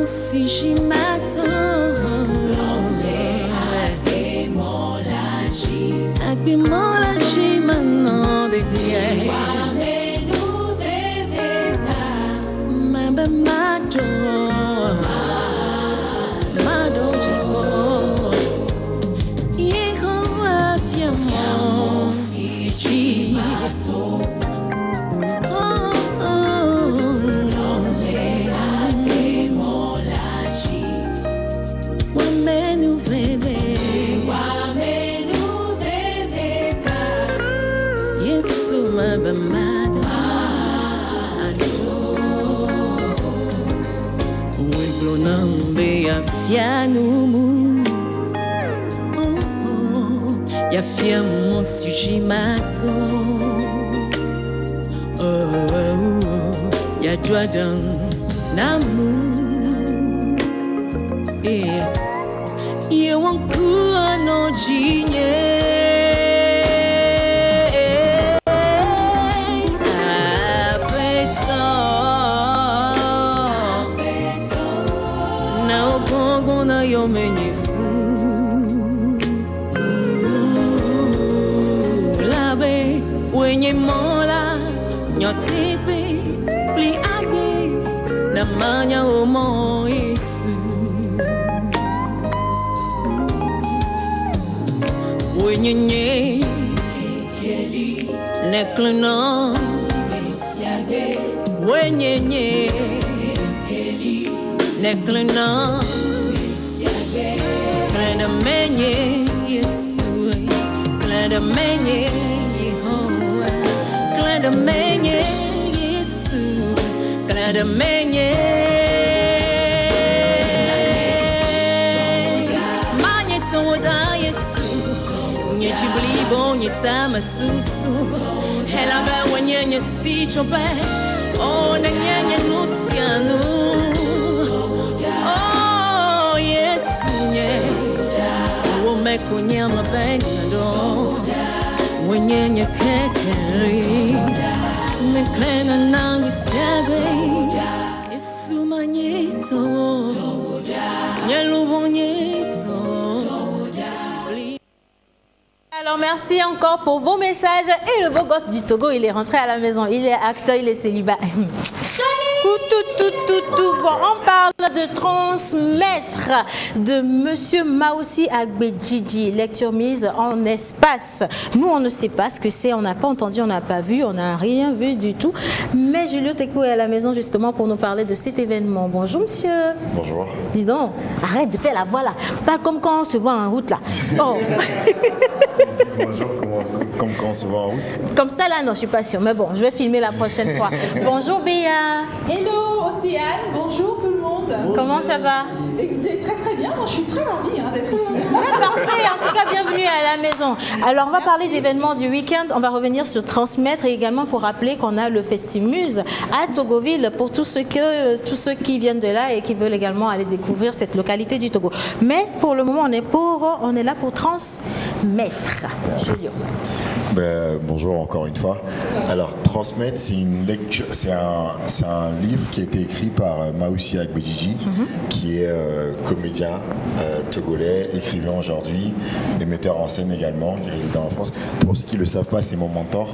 Musijimato Ya fia mon sujet mato. Ya joie d'un amour. Ya wanku no jinye. Na ogongo na yo menye fu. Wenye mola nyotipi li age na manya omo Yesu. Wenye nye neklino wenye nye neklino klenda menye Yesu klenda menye Glenda menye Yesu, glenda menye. Manye toda Yesu, nye chiblibo nye tamasusu. Hela be wenye nye si chope, oh na nye nusianu. Oh Yesu nye, umeko nye mabenado. Wenye nye kekeri Meklena nangu sebe Yesu manyeto Nye lubo nyeto. Alors merci encore pour vos messages. Et le beau gosse du Togo, il est rentré à la maison. Il est acteur, il est célibat. Tout. Bon, on parle de transmettre de Monsieur Maoussi Agbedjidji, lecture mise en espace. Nous, on ne sait pas ce que c'est, on n'a pas entendu, on n'a pas vu, on n'a rien vu du tout. Mais Julio Tekou est à la maison justement pour nous parler de cet événement. Bonjour monsieur. Bonjour. Dis donc, arrête de faire la voix là. Pas comme quand on se voit en route là. Oh. Bonjour, comme quand on se voit en route. Comme ça là, non, je suis pas sûre. Mais bon, je vais filmer la prochaine fois. Bonjour Béa. Hello Océane, bonjour tout le monde. Bonjour. Comment ça va? Écoutez, très bien, moi je suis très ravie d'être ici. Ouais, parfait, en tout cas bienvenue à la maison. Alors on va parler d'événements du week-end, on va revenir sur transmettre et également il faut rappeler qu'on a le Festimuse à Togoville pour tous ceux qui viennent de là et qui veulent également aller découvrir cette localité du Togo. Mais pour le moment on est là pour transmettre. Julio. Bonjour encore une fois. Alors transmettre, c'est une lecture, c'est un livre qui a été écrit par Maoussi Agbedjidji, qui est comédien togolais, écrivain aujourd'hui, et metteur en scène également, qui réside en France. Pour ceux qui ne le savent pas, c'est mon mentor.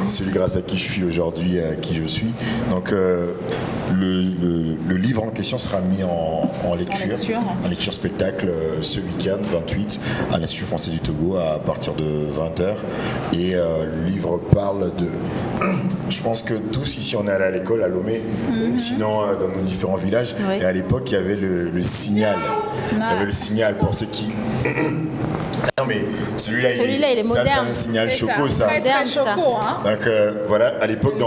C'est celui grâce à qui je suis aujourd'hui, qui je suis. Donc le livre en question sera mis en lecture spectacle ce week-end 28 à l'Institut français du Togo à partir de 20h. Et le livre parle de... Je pense que tous ici on est allé à l'école à Lomé, sinon dans nos différents villages. Oui. Et à l'époque il y avait le signal. Il y avait le signal pour ceux qui... Non mais celui-là il est moderne. Ça c'est un signal choco ça. Très choco, hein. Donc voilà, à l'époque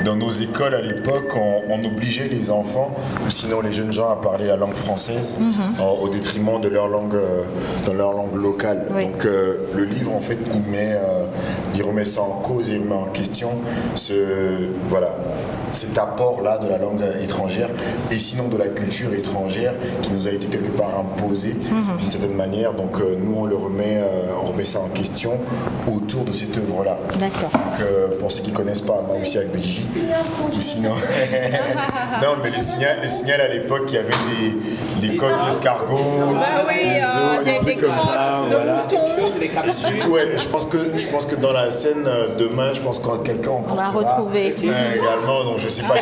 dans nos écoles à l'époque, on obligeait les enfants ou sinon les jeunes gens à parler la langue française au détriment de leur langue, locale. Oui. Donc le livre en fait il remet ça en cause et il remet en question cet apport-là de la langue étrangère et sinon de la culture étrangère qui nous a été quelque part imposée d'une certaine manière. Donc nous on remet ça en question autour de cette œuvre-là. D'accord. Donc pour ceux qui ne connaissent pas Maoussi Agbedjidji, ou sinon non mais le signal à l'époque il y avait des codes d'escargot, des trucs comme ça, voilà. Ouais, je pense que dans la scène demain, je pense que quelqu'un on va retrouver également. Donc je sais pas,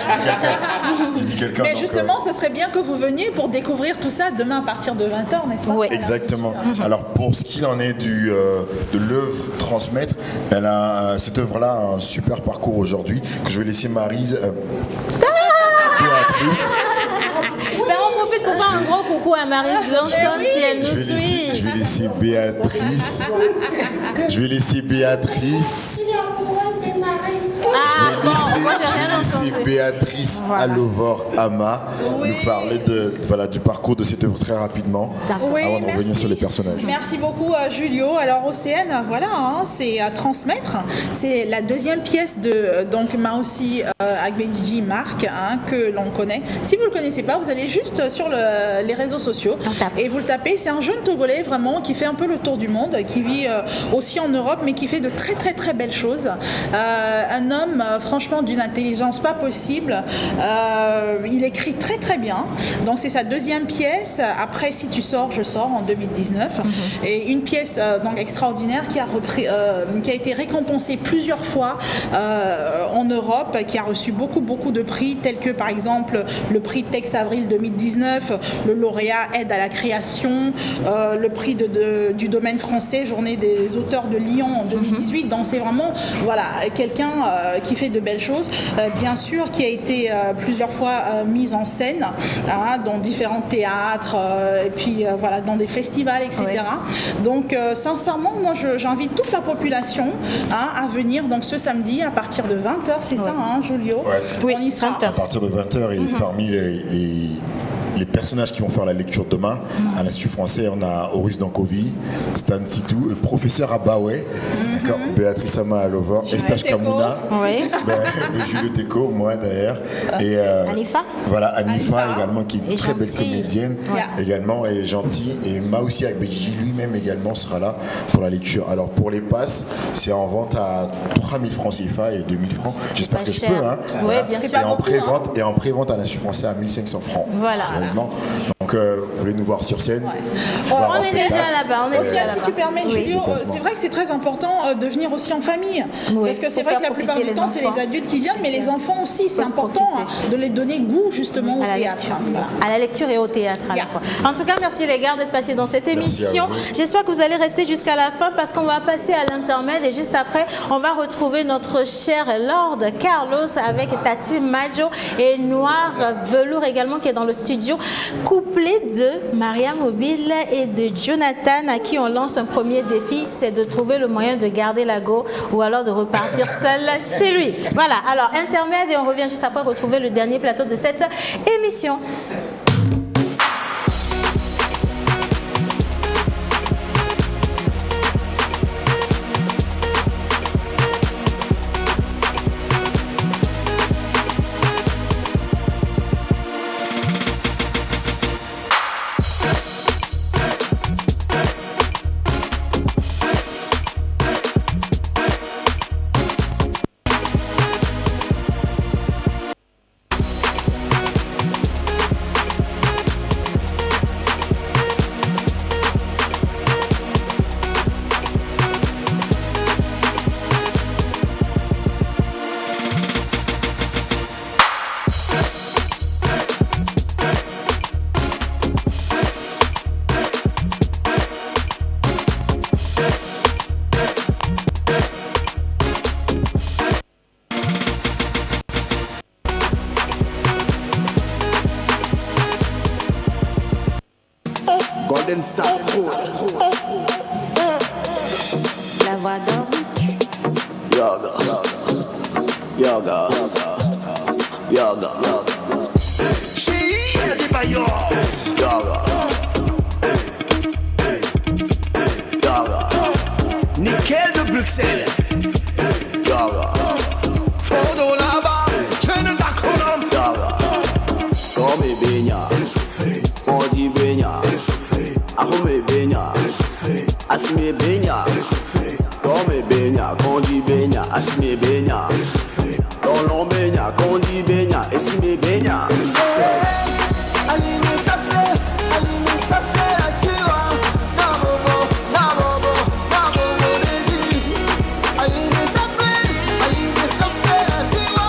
j'ai dit quelqu'un. Mais donc, justement, ce serait bien que vous veniez pour découvrir tout ça demain à partir de 20h, n'est-ce pas? Exactement. Alors pour ce qu'il en est de l'œuvre Transmettre, elle a cette œuvre-là un super parcours aujourd'hui que je vais laisser Maryse Béatrice. Ben, on profite pour faire un gros coucou à Maryse Lanson si elle nous suit. Je vais laisser Béatrice. Je vais laisser Béatrice. Je vais laisser Béatrice Alovor Ama nous parler du parcours de cette œuvre très rapidement avant de revenir sur les personnages. Merci beaucoup Julio. Alors Océane, voilà, c'est à transmettre. C'est la deuxième pièce de donc Maoussi Agbediji Marc que l'on connaît. Si vous ne le connaissez pas, vous allez juste sur les réseaux sociaux et vous le tapez. C'est un jeune Togolais vraiment qui fait un peu le tour du monde, qui vit aussi en Europe mais qui fait de très très très belles choses. Un homme franchement d'une intelligence pas possible. Il écrit très très bien. Donc c'est sa deuxième pièce. Après Si tu sors, je sors en 2019. Et une pièce donc extraordinaire qui a été récompensée plusieurs fois en Europe, qui a reçu beaucoup de prix tels que par exemple le prix Tex Avril 2019, le lauréat Aide à la création, le prix du domaine français, Journée des auteurs de Lyon en 2018. Donc c'est vraiment quelqu'un qui fait de belles choses, bien sûr, qui a été plusieurs fois mise en scène dans différents théâtres et puis dans des festivals, etc. Donc sincèrement, moi j'invite toute la population à venir donc ce samedi à partir de 20h, c'est ça, Julio? Oui, on y sera. À partir de 20h, et parmi les personnages qui vont faire la lecture demain, à l'Institut français, on a Horus Dankovi, Stan Sitou, le professeur Abaoué, Béatrice Ama Alovor, Estache Kamuna, Julio Teco, moi d'ailleurs, et Anifa. Voilà, Anifa également, qui est une très belle comédienne, également, et gentille, et Maoussi Agbediji lui-même également sera là pour la lecture. Alors pour les passes, c'est en vente à 3000 francs CFA et 2000 francs, j'espère que je peux, bien sûr. Et en prévente à l'Institut français à 1500 francs. Voilà. Donc, vous voulez nous voir sur scène? On est déjà là-bas. Si tu permets, Julio, c'est vrai que c'est très important de venir aussi en famille. Parce que c'est vrai que la plupart du temps, c'est les adultes qui viennent, mais les enfants aussi, c'est important de les donner goût justement au théâtre. À la lecture et au théâtre à la fois. En tout cas, merci les gars d'être passés dans cette émission. J'espère que vous allez rester jusqu'à la fin parce qu'on va passer à l'intermède et juste après, on va retrouver notre cher Lord Carlos avec Tati Majo et Noir Velours également qui est dans le studio, couplé de Maria Mobile et de Jonathan à qui on lance un premier défi, c'est de trouver le moyen de garder la go ou alors de repartir seul chez lui. Voilà, alors intermède et on revient juste après retrouver le dernier plateau de cette émission. Golden Star. La voix d'Orzik. Yoga. Yoga. Yoga. Chérie, des bailleurs. Yoga. Yoga. Nickel de Bruxelles. Yoga. Fondo là-bas, je ne t'accorde. Yoga. Comme Benya. On dit Benya. Ahome Benya. Asime Benya. Comme Benya, qu'on dit Benya. Asime Benya. Dans Benya, qu'on dit Benya. Esime Benya. Alime Sape, Alime Sape, Asiwa. Nabobo, Nabobo, Nabobo, Alime Sape, Asiwa.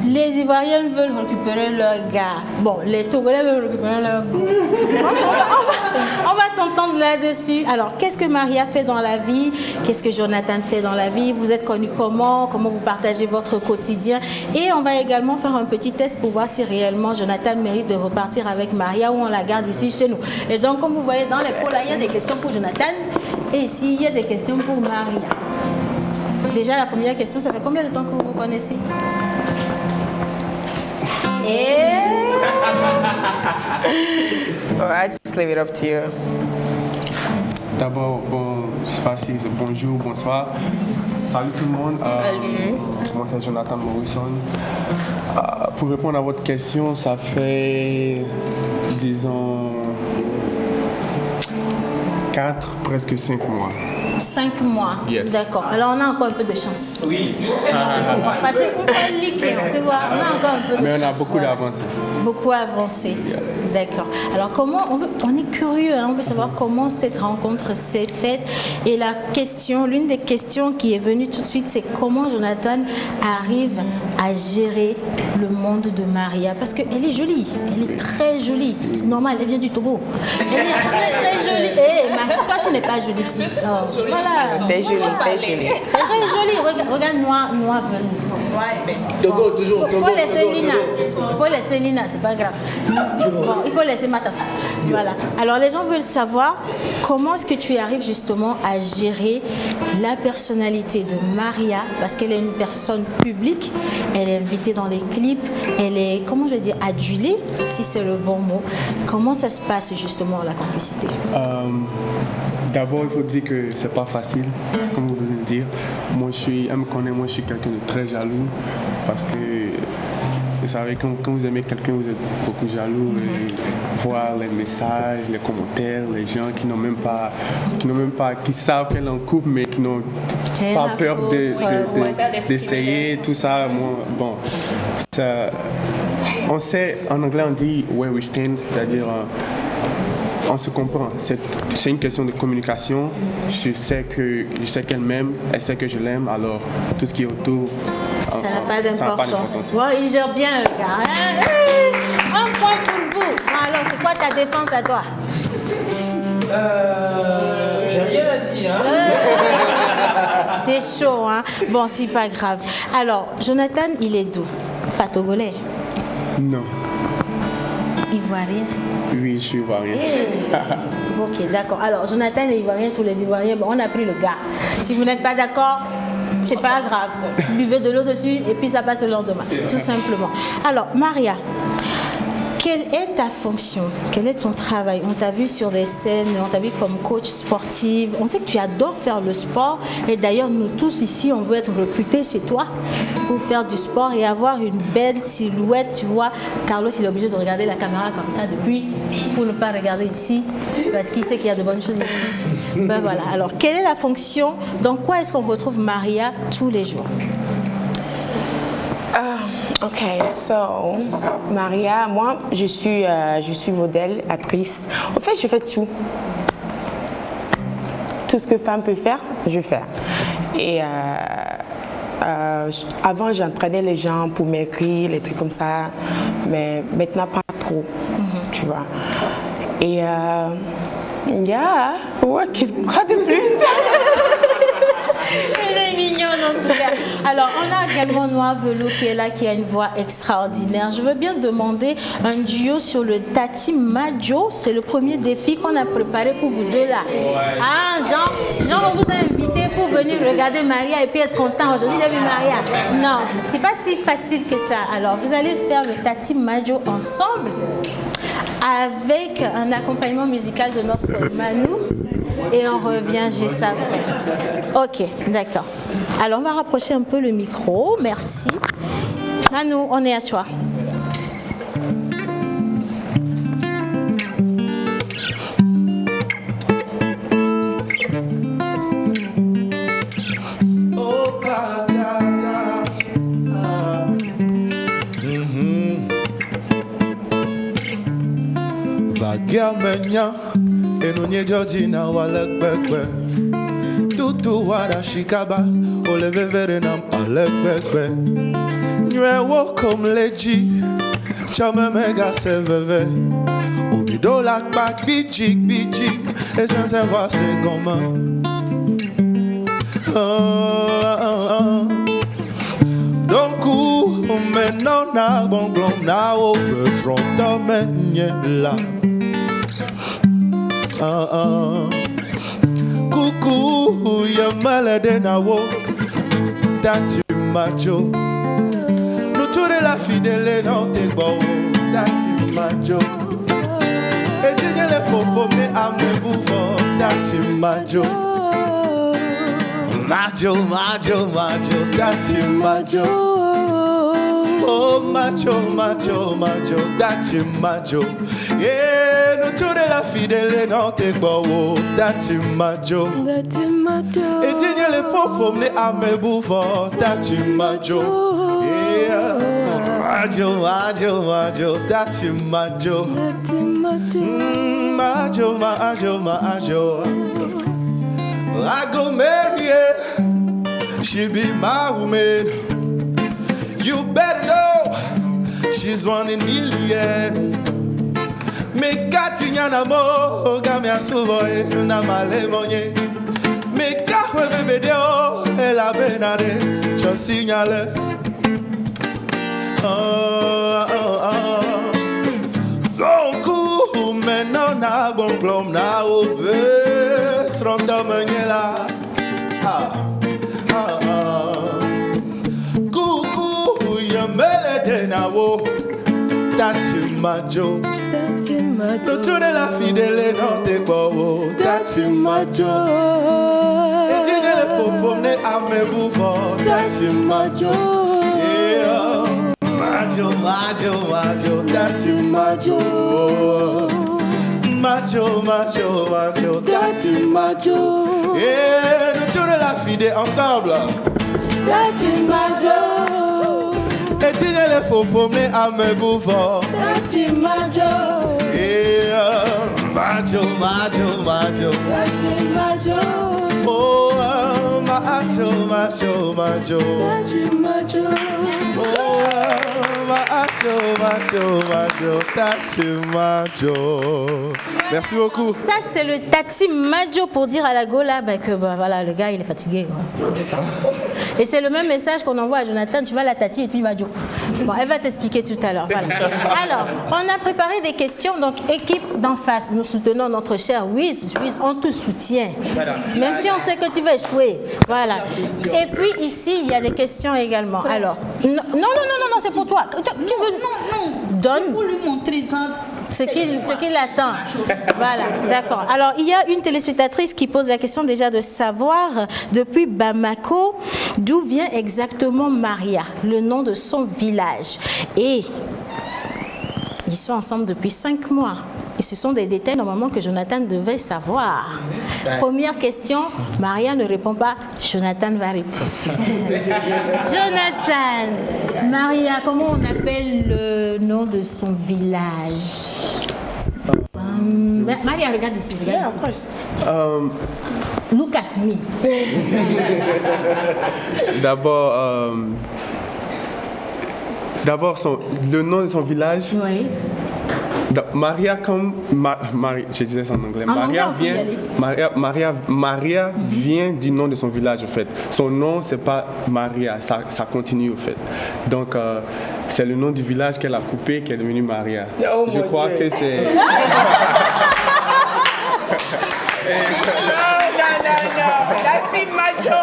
Les Ivoiriens veulent récupérer leur gars. Bon, les Togolais veulent récupérer leur gars. On va s'entendre là-dessus. Alors, qu'est-ce que Maria fait dans la vie? Qu'est-ce que Jonathan fait dans la vie? Vous êtes connus comment? Comment vous partagez votre quotidien? Et on va également faire un petit test pour voir si réellement Jonathan mérite de repartir avec Maria ou on la garde ici chez nous. Et donc, comme vous voyez dans les pots là, il y a des questions pour Jonathan et ici, il y a des questions pour Maria. Déjà, la première question, ça fait combien de temps que vous vous connaissez? I just leave it up to you. D'abord, bon, je sais pas si c'est bonjour, bonsoir. Salut tout le monde. Salut. Moi, c'est Jonathan Morrison. Pour répondre à votre question, ça fait, disons, 4, presque 5 mois. 5 mois. Yes. D'accord. Alors, on a encore un peu de chance. Oui. Parce qu'on peut liquer, tu vois. On a encore un peu de chance. Mais on a beaucoup d'avancées. Beaucoup avancé. D'accord. Alors, comment on est curieux, hein, on veut savoir comment cette rencontre s'est faite. Et la question, l'une des questions qui est venue tout de suite, c'est comment Jonathan arrive à gérer le monde de Maria. Parce qu'elle est jolie. Elle est très jolie. C'est normal, elle vient du Togo. Elle est très, très jolie. Mais toi, tu n'es pas jolie ici. Oh. Voilà. T'es jolie, t'es jolie. Très jolie. Regarde, noir velu. Togo, toujours. Il faut laisser Lina. Il faut laisser Lina, c'est pas grave. Bon, il faut laisser Matas. Voilà. Alors, les gens veulent savoir comment est-ce que tu arrives justement à gérer la personnalité de Maria, parce qu'elle est une personne publique, elle est invitée dans les clips, elle est, comment je vais dire, adulée, si c'est le bon mot. Comment ça se passe justement la complicité? D'abord, il faut dire que c'est pas facile, comme vous venez de dire. Moi, elle me connaît, moi, je suis quelqu'un de très jaloux parce que, vous savez, quand vous aimez quelqu'un, vous êtes beaucoup jaloux. Et voir les messages, les commentaires, les gens qui savent qu'elle est en couple, mais qui n'ont pas peur d'essayer, tout ça. Moi, bon, ça, on sait, en anglais, on dit where we stand, c'est-à-dire. On se comprend. C'est une question de communication. Je sais qu'elle m'aime, elle sait que je l'aime, alors tout ce qui est autour. Ça n'a pas d'importance. Bon, il gère bien le gars. Un point pour vous. Alors, c'est quoi ta défense à toi? J'ai rien à dire. C'est chaud, hein? Bon, c'est pas grave. Alors, Jonathan, il est d'où? Pas togolais? Non. Ivoirien? Oui, je suis ivoirien. Ok, d'accord. Alors, Jonathan est ivoirien, tous les Ivoiriens, bon, on a pris le gars. Si vous n'êtes pas d'accord, c'est pas grave. Buvez de l'eau dessus et puis ça passe le lendemain, tout simplement. Alors, Maria, quelle est ta fonction? Quel est ton travail? On t'a vu sur des scènes, on t'a vu comme coach sportive. On sait que tu adores faire le sport. Et d'ailleurs, nous tous ici, on veut être recrutés chez toi pour faire du sport et avoir une belle silhouette. Tu vois, Carlos, il est obligé de regarder la caméra comme ça depuis pour ne pas regarder ici parce qu'il sait qu'il y a de bonnes choses ici. Ben voilà. Alors, quelle est la fonction? Dans quoi est-ce qu'on retrouve Maria tous les jours? Ok, so Maria, moi je suis modèle, actrice. En fait, je fais tout. Tout ce que femme peut faire, je fais. Et avant, j'entraînais les gens pour m'écrire, les trucs comme ça, mais maintenant pas trop, tu vois. Et quoi de plus? Elle est mignonne en tout cas. Alors, on a également Noir Velou qui est là, qui a une voix extraordinaire. Je veux bien demander un duo sur le Tati Majo. C'est le premier défi qu'on a préparé pour vous deux là. Ah, Jean, on vous a invité pour venir regarder Maria et puis être content. Aujourd'hui, j'ai vu Maria. Non, c'est pas si facile que ça. Alors, vous allez faire le Tati Majo ensemble avec un accompagnement musical de notre Manu. Et on revient juste après. Ok, d'accord. Alors, on va rapprocher un peu le micro. Merci. Manu, on est à toi. Vagamenya enonye Georgina walekbekbe tutu wara shikaba olevevere nam alekbekbe Nuevo comme leji, chame mega se veve. Obido la bak bijik, et sans savoir c'est comment. Donc maintenant na bon glom na o besron domenye la. Coucou, ya malade na wo, dati macho. Nous tourne la fidèle dans tes beaux, dati macho. Et tu ne les popos mais à me bouffer, dati macho. Macho, macho, macho, dati macho. Oh macho, macho, macho, dati macho. Yeah, nous tourne la fidèle dans tes beaux, dati macho. Et tu ne les popos mais à me bouffer, dati macho. Yeah, macho, macho, macho, dati macho. Macho, macho, macho. I go marry her, she be my woman. You better know, she's 1 in a million. Me katinyana mo, gamia suvoy, na malemonye. Me kahwe bebe o, ela benade, cho signale. Donc, maintenant na bon glom na obe, sronda menyela. Coucou, ya melede na wo, that's macho. No tourne la fidèle non te bobo, that's macho. Et tu ne le popos ne a me bouffo, that's macho. Yeah. Macho, macho, macho, that's macho. Macho, macho, macho, that's macho. Yeah, nous tournons la fidèle ensemble. That's macho. Et tu ne les popos mais à me bouffer. That's macho. Yeah, macho, macho, macho. That's macho. Oh, macho, macho, macho. That's macho. Oh, macho, macho, macho, tati macho. Merci beaucoup. Ça, c'est le tati macho pour dire à la Gola que voilà, le gars, il est fatigué. Et c'est le même message qu'on envoie à Jonathan. Tu vas la tati et puis macho. Bon, elle va t'expliquer tout à l'heure. Voilà. Alors, on a préparé des questions. Donc, équipe d'en face, nous soutenons notre cher Wiz. Wiz, on te soutient. Voilà. Même si on sait que tu vas échouer. Voilà. Et puis, ici, il y a des questions également. Alors, non, c'est pour toi. Tu veux... Non. Donne. Pour lui montrer ce qu'il attend. Voilà, d'accord. Alors, il y a une téléspectatrice qui pose la question déjà de savoir, depuis Bamako, d'où vient exactement Maria, le nom de son village. Et ils sont ensemble depuis 5 mois. Et ce sont des détails normalement que Jonathan devait savoir. Ouais. Première question, Maria ne répond pas, Jonathan va répondre. Jonathan, Maria, comment on appelle le nom de son village? Maria, regarde ici. Regarde ici. Of course. Look at me. D'abord, le nom de son village. Oui. Maria, comme je disais ça en anglais. Maria vient du nom de son village, en fait. Son nom, c'est pas Maria, ça continue, en fait. Donc, c'est le nom du village qu'elle a coupé, qui est devenu Maria. Oh, je crois que c'est. Non. That's macho.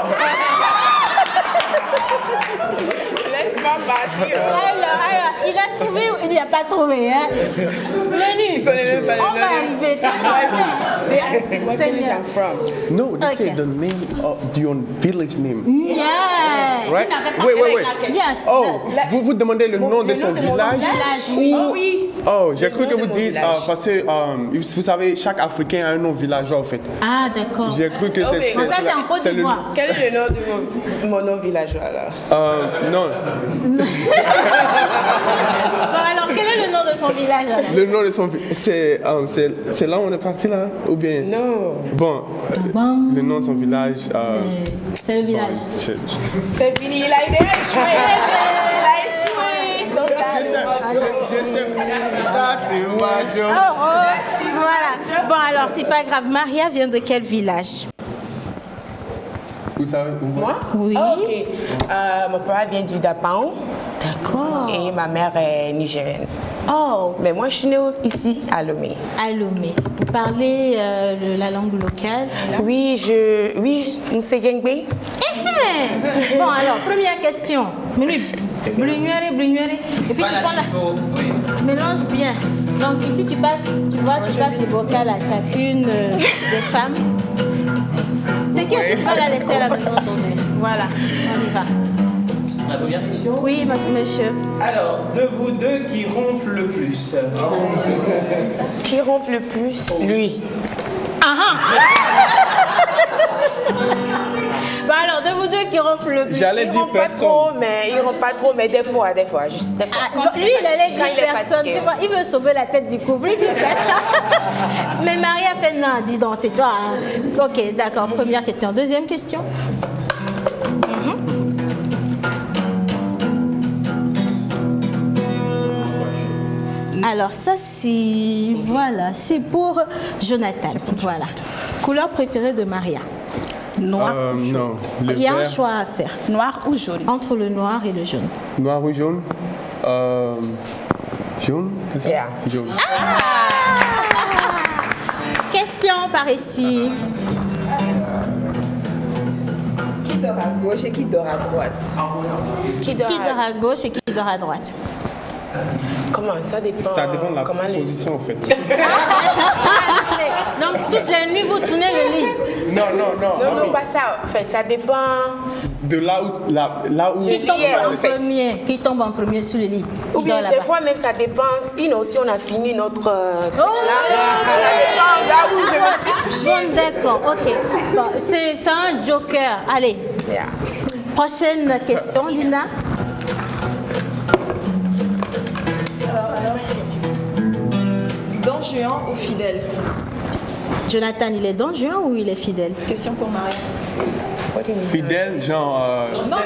Laisse-moi partir. Alors, il a trouvé ou il n'y a pas trouvé, hein? Menu, on va arriver. Where I'm from? No, this is the name of your village name. Yeah. Right? Wait. Yes. Oh, vous demandez le nom de son village? Oui. Oh, j'ai cru que vous dites parce que vous savez, chaque Africain a un nom villageois en fait. Ah, d'accord. J'ai cru que ça c'est en Côte d'Ivoire. Quel est le nom de mon nom villageois là? Non. Bon, alors, quel est le nom de son village alors? Le nom de son village, c'est là où on est parti là? Ou bien? Non. Bon, le nom de son village. C'est le village. C'est fini, il a été échoué. Alors, c'est pas grave. Maria vient de quel village? Vous savez où? Moi? Oui. Ah, ok. Mon père vient du Dapao. D'accord. Et ma mère est nigérienne. Oh. Mais moi, je suis née ici, à Lomé. À Lomé. Vous parlez la langue locale? Oui, nous sommes Gengbe. Bon, alors, première question. Blugnuere. Et puis tu prends la... Mélange bien. Donc ici, tu passes le bocal à chacune des femmes. C'est qui aussi tu vas la laisser à la maison aujourd'hui? Voilà, on y va. La première question? Oui, monsieur. Alors, de vous deux, qui ronfle le plus? Qui ronfle le plus? Lui. Bon alors, de vous deux qui ronfle le plus. J'allais dire personne. Il ronfle pas trop, mais des fois, juste des fois. Donc, lui, il allait dire Quand il est personne. fatigué. Tu vois, il veut sauver la tête du couple. Il dit personne. Mais Maria fait non, dis donc, c'est toi. Hein. Ok, d'accord. Première question. Deuxième question. Alors ça c'est c'est pour Jonathan. Voilà. Couleur préférée de Maria? Noir ou jaune? Non, le Il y a un vert. choix à faire. Noir ou jaune? Entre le noir et le jaune. Noir ou jaune? Jaune, c'est ça? Yeah. Jaune. Question par ici. Qui dort à gauche et qui dort à droite? Qui dort à gauche et qui dort à droite? Comment? Ça dépend. Ça dépend de la comment position en fait. Donc toute la nuit vous tournez le lit? Non, pas ça. En fait, ça dépend. De là où Qui tombe en premier sur le lit? Ou bien des fois même ça dépend. Sinon, si on a fini notre truc là où je me suis couchée. Bon, d'accord, ok. Bon, c'est un joker. Allez. Yeah. Prochaine question, Lina. Don Juan ou fidèle? Jonathan, il est don Juan ou il est fidèle? Question pour Maria. fidèle, genre. Non,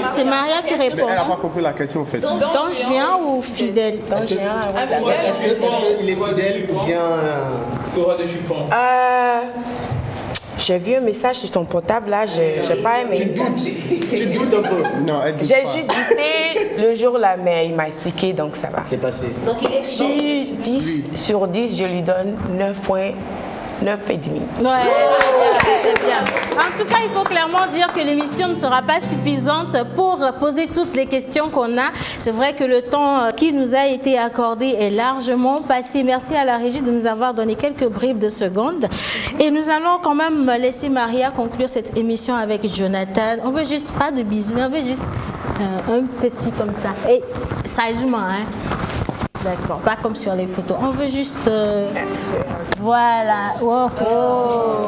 c'est Maria qui répond. Elle n'a pas compris la question en fait. Don Juan ou fidèle? Est-ce qu'il est fidèle ou bien. Cora de jupon. J'ai vu un message sur ton portable là, j'ai pas aimé. Tu doutes un peu. Non, elle doute J'ai pas. juste douté le jour là, mais il m'a expliqué donc ça va. C'est passé. Donc il est Sur 10, sur 10, je lui donne 9,5. Ouais, c'est bien. En tout cas, il faut clairement dire que l'émission ne sera pas suffisante pour poser toutes les questions qu'on a. C'est vrai que le temps qui nous a été accordé est largement passé. Merci à la régie de nous avoir donné quelques bribes de secondes. Et nous allons quand même laisser Maria conclure cette émission avec Jonathan. On veut juste pas de bisous, on veut juste un petit comme ça. Et sagement, hein. D'accord, pas comme sur les photos. On veut juste... voilà. Oh, oh.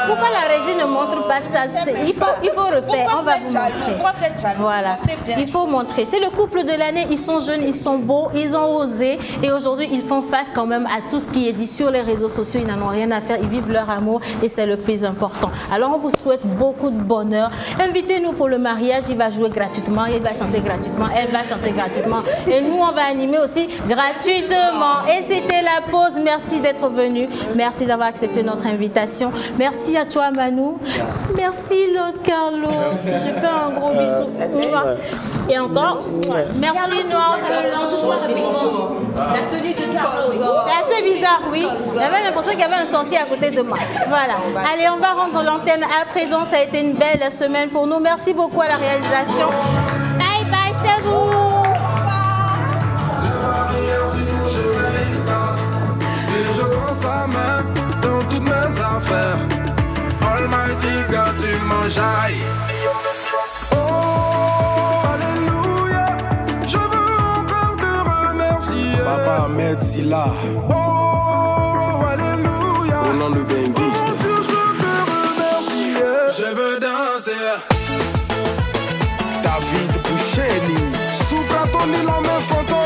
Pourquoi la régie ne montre pas ça? Il faut refaire. On va vous montrer. Voilà. Il faut montrer. C'est le couple de l'année. Ils sont jeunes, ils sont beaux, ils ont osé. Et aujourd'hui, ils font face quand même à tout ce qui est dit sur les réseaux sociaux. Ils n'en ont rien à faire. Ils vivent leur amour et c'est le plus important. Alors, on vous souhaite beaucoup de bonheur. Invitez-nous pour le mariage. Il va jouer gratuitement. Il va chanter gratuitement. Elle va chanter gratuitement. Et nous, on va animer aussi gratuitement. Et c'était la pause. Merci d'être venu. Merci d'avoir accepté notre invitation. Merci à toi, Manu. Merci, l'autre Carlos. Je fais un gros bisou. Et encore, merci, Noir. La tenue de Carlos. C'est assez bizarre, oui. J'avais l'impression qu'il y avait un sorcier à côté de moi. Voilà. Allez, on va rendre l'antenne à présent. Ça a été une belle semaine pour nous. Merci beaucoup à la réalisation. Bye bye chez vous. Je sens sa main dans toutes mes affaires. Almighty God, tu m'enjailles. Oh, alléluia. Je veux encore te remercier. Papa, merci là. Oh, alléluia. Au nom de Bendiste. Oh, Dieu, je te remercier. Je veux danser. David Boucheni. Sous Bratoni, la main fantôme.